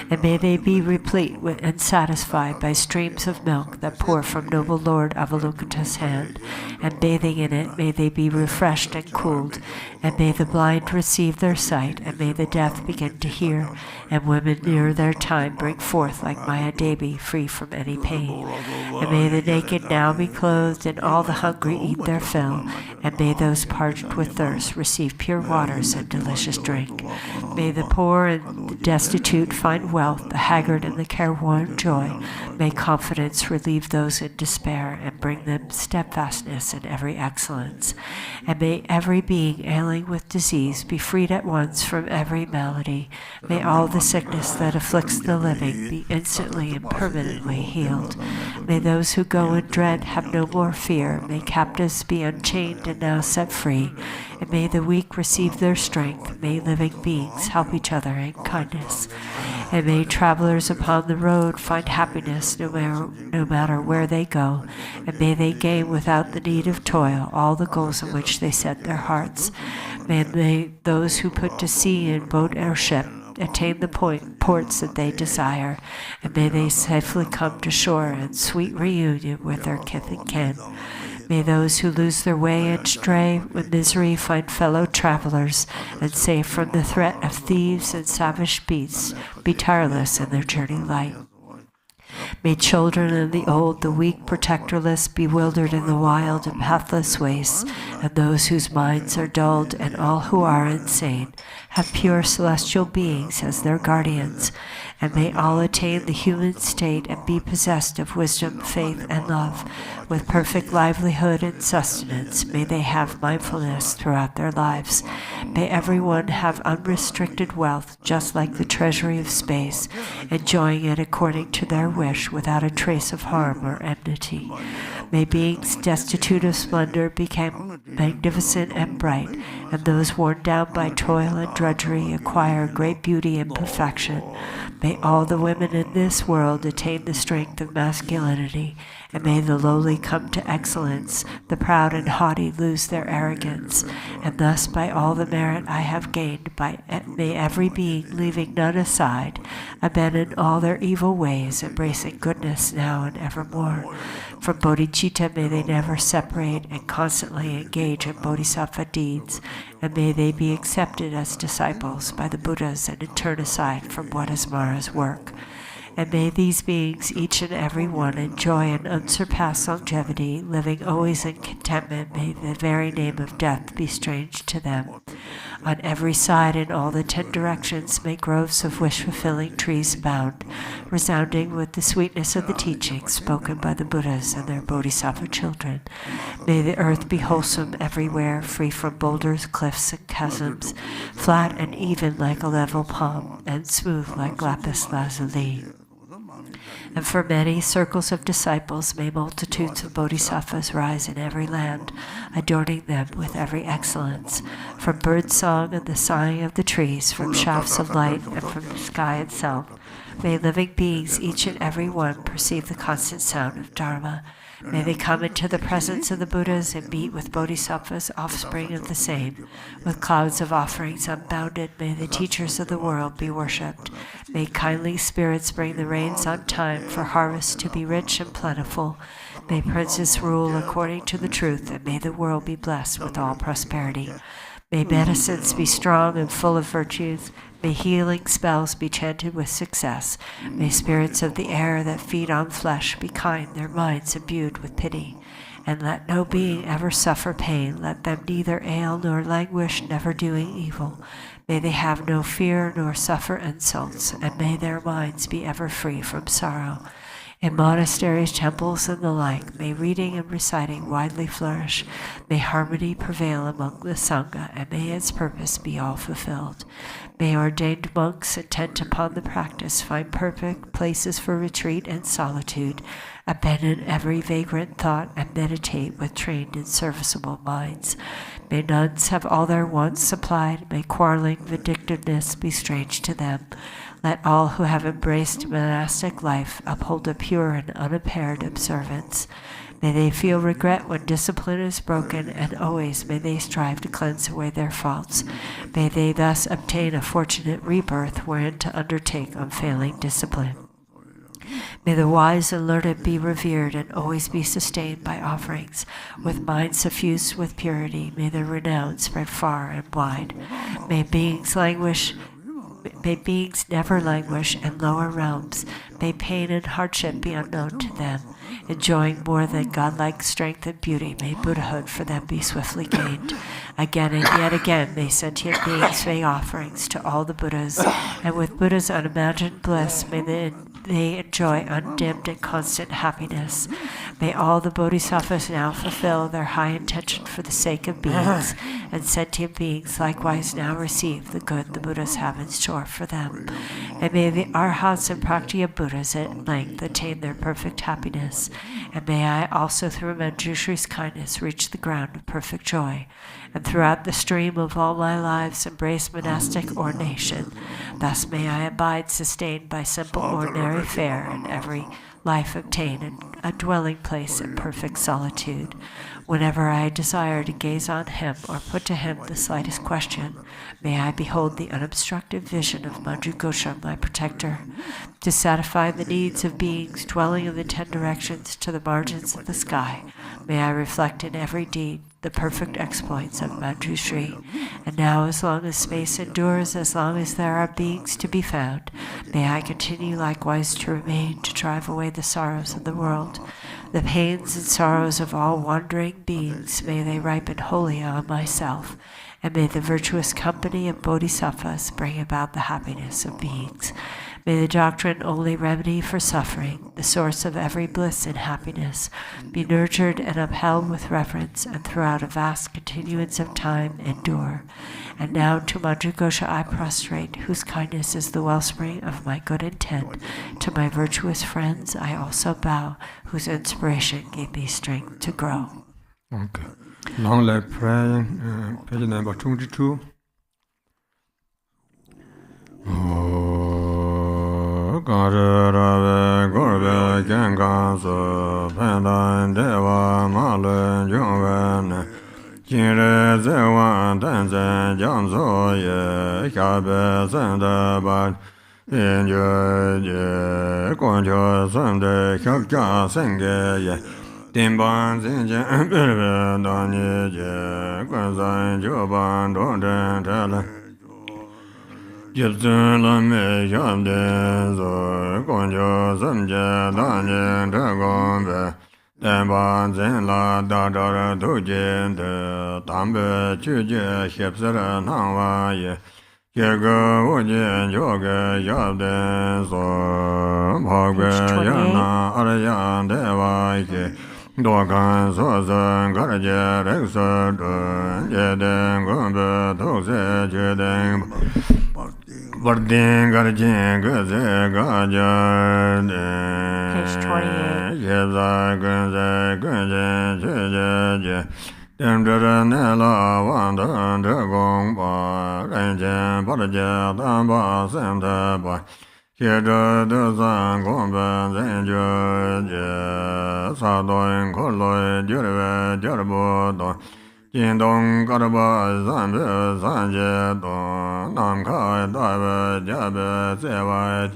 And may they be replete and satisfied by streams of milk that pour from noble Lord Avalokita's hand, and bathing in it may they be refreshed and cooled, and may the blind receive their sight, and may the deaf begin to hear, and women near their time bring forth like Maya Devi, free from any pain. And may the naked now be clothed, and all the hungry eat their fill, and may those parched with thirst receive pure waters and delicious drink. May the poor and the destitute find wealth, the haggard and the careworn joy. May confidence relieve those in despair and bring them steadfastness in every excellence. And may every being ailing with disease be freed at once from every malady. May all the sickness that afflicts the living be instantly and permanently healed. May those who go in dread have no more fear. May captives be unchained and now set free. And may the weak receive their strength. May living beings help each other in kindness. And may travelers upon the road find happiness no matter where they go. And may they gain without the need of toil all the goals on which they set their hearts. May those who put to sea in boat or ship attain the ports that they desire, and may they safely come to shore in sweet reunion with their kith and kin. May those who lose their way and stray with misery find fellow travelers, and safe from the threat of thieves and savage beasts, be tireless in their journey light. May children and the old, the weak, protectorless, bewildered in the wild and pathless wastes, and those whose minds are dulled, and all who are insane, have pure celestial beings as their guardians. And may all attain the human state and be possessed of wisdom, faith, and love. With perfect livelihood and sustenance, may they have mindfulness throughout their lives. May everyone have unrestricted wealth, just like the treasury of space, enjoying it according to their wish without a trace of harm or enmity. May beings destitute of splendor become magnificent and bright, and those worn down by toil and drudgery acquire great beauty and perfection. May all the women in this world attain the strength of masculinity, and may the lowly come to excellence, the proud and haughty lose their arrogance, and thus by all the merit I have gained, may every being, leaving none aside, abandon all their evil ways, embracing goodness now and evermore. From bodhicitta may they never separate and constantly engage in bodhisattva deeds, and may they be accepted as disciples by the Buddhas and turn aside from what is Mara's work. And may these beings, each and every one, enjoy an unsurpassed longevity, living always in contentment. May the very name of death be strange to them. On every side, in all the 10 directions, may groves of wish-fulfilling trees abound, resounding with the sweetness of the teachings spoken by the Buddhas and their bodhisattva children. May the earth be wholesome everywhere, free from boulders, cliffs, and chasms, flat and even like a level palm, and smooth like lapis lazuli. And for many circles of disciples may multitudes of bodhisattvas rise in every land, adorning them with every excellence, from bird song and the sighing of the trees, from shafts of light and from the sky itself, May living beings, each and every one, perceive the constant sound of Dharma. May they come into the presence of the Buddhas and meet with Bodhisattvas, offspring of the same. With clouds of offerings unbounded, may the teachers of the world be worshipped. May kindly spirits bring the rains on time for harvests to be rich and plentiful. May princes rule according to the truth, and may the world be blessed with all prosperity. May medicines be strong and full of virtues. May healing spells be chanted with success. May spirits of the air that feed on flesh be kind, their minds imbued with pity. And let no being ever suffer pain. Let them neither ail nor languish, never doing evil. May they have no fear nor suffer insults, and may their minds be ever free from sorrow. In monasteries, temples, and the like, may reading and reciting widely flourish. May harmony prevail among the Sangha, and may its purpose be all fulfilled. May ordained monks intent upon the practice find perfect places for retreat and solitude, abandon every vagrant thought, and meditate with trained and serviceable minds. May nuns have all their wants supplied. May quarreling, vindictiveness be strange to them. Let all who have embraced monastic life uphold a pure and unimpaired observance. May they feel regret when discipline is broken, and always may they strive to cleanse away their faults. May they thus obtain a fortunate rebirth wherein to undertake unfailing discipline. May the wise and learned be revered and always be sustained by offerings. With minds suffused with purity, may their renown spread far and wide. May beings never languish in lower realms. May pain and hardship be unknown to them. Enjoying more than godlike strength and beauty, may Buddhahood for them be swiftly gained. Again and yet again, may sentient beings make offerings to all the Buddhas, and with Buddha's unimagined bliss, may they enjoy undimmed and constant happiness. May all the Bodhisattvas now fulfill their high intention for the sake of beings, and sentient beings likewise now receive the good the Buddhas have in store for them. And may the Arhats and Praktya Buddhas at length attain their perfect happiness. And may I also through Manjushri's kindness reach the ground of perfect joy, and throughout the stream of all my lives embrace monastic ordination. Thus may I abide sustained by simple ordinary fare, and every life obtain a dwelling place in perfect solitude. Whenever I desire to gaze on him or put to him the slightest question, may I behold the unobstructed vision of Manjughosha, my protector. To satisfy the needs of beings dwelling in the 10 directions to the margins of the sky, may I reflect in every deed the perfect exploits of Manjushri. And now, as long as space endures, as long as there are beings to be found, may I continue likewise to remain, to drive away the sorrows of the world. The pains and sorrows of all wandering beings, may they ripen wholly on myself, and may the virtuous company of Bodhisattvas bring about the happiness of beings. May the doctrine, only remedy for suffering, the source of every bliss and happiness, be nurtured and upheld with reverence, and throughout a vast continuance of time endure. And now to Manjughosha I prostrate, whose kindness is the wellspring of my good intent. To my virtuous friends I also bow, whose inspiration gave me strength to grow. Okay. Long life praying, page number 22. Garche Gorbe Gengansu Pendan Deva Malun Jungwen Jinre Zewan Tenzin Jiangzo Ye Xiabe Zende Ban Binjue Ye Guanqiu Sende Xiaojia Senge Ye Dinban Zinjin Bilbe Dani Ye Guanzan Jiuban Dongzhen Chele Jibzun Lame Shabde Zor Guanqiu Samjie Dani Zhegongbe Denban Zinla Dadara Dujin De Dambe Chujie Xipsere Nangwa Ye Yege Wujin Yoge Shabde Zor Bhagwe Yana Arya Deva Ike Dokan Sozen Garje Rekse Dun Yeden Gumbe Tokse Juden Vardin Garjin Geze Gajan Page 28. Yeza Gunze Gunjin Cheje Dendere Nela Wanda Dragong Ba Renjin Badaje Damba Sente Ba Xie zhe de san gong ben zhen jue jie sa doi ko loi jie wei jie bo dong jin dong ga de ba san be san jie dong nam kai dai wei jie be zhe wei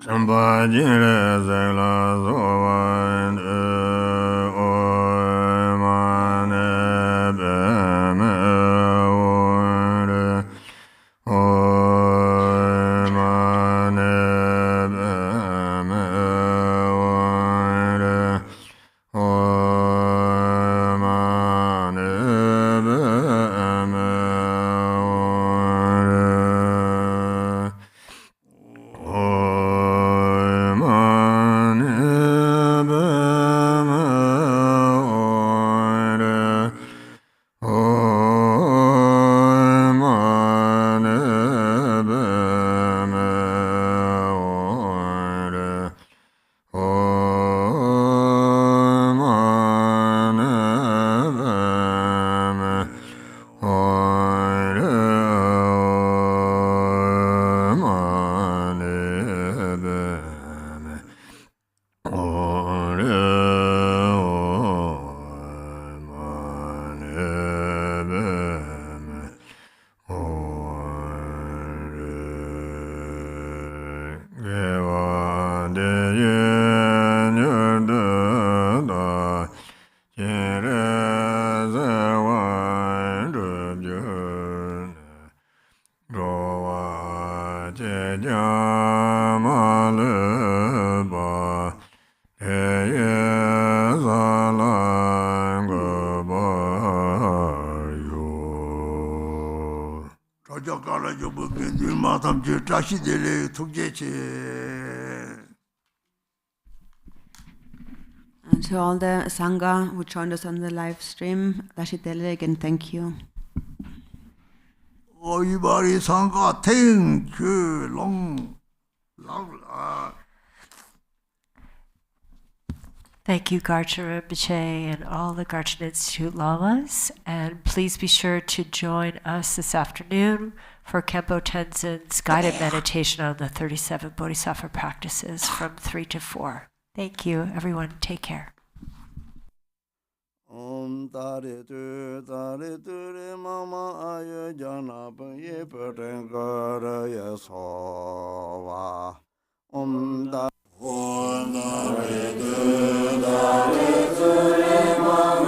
shen ba jin le zhe la zo wan o ma ne be me o re o And to all the Sangha who joined us on the live stream, Dashitele, again, thank you. Everybody Sangha, thank you, long. Thank you, Garchen Rinpoche and all the Garchen Institute Lamas. And please be sure to join us this afternoon for Khenpo Tenzin's guided meditation on the 37 Bodhisattva practices from 3 to 4. Thank you, everyone. Take care. Om tare tu mama aye jana ye perengara ya sowa. Om tare tu mama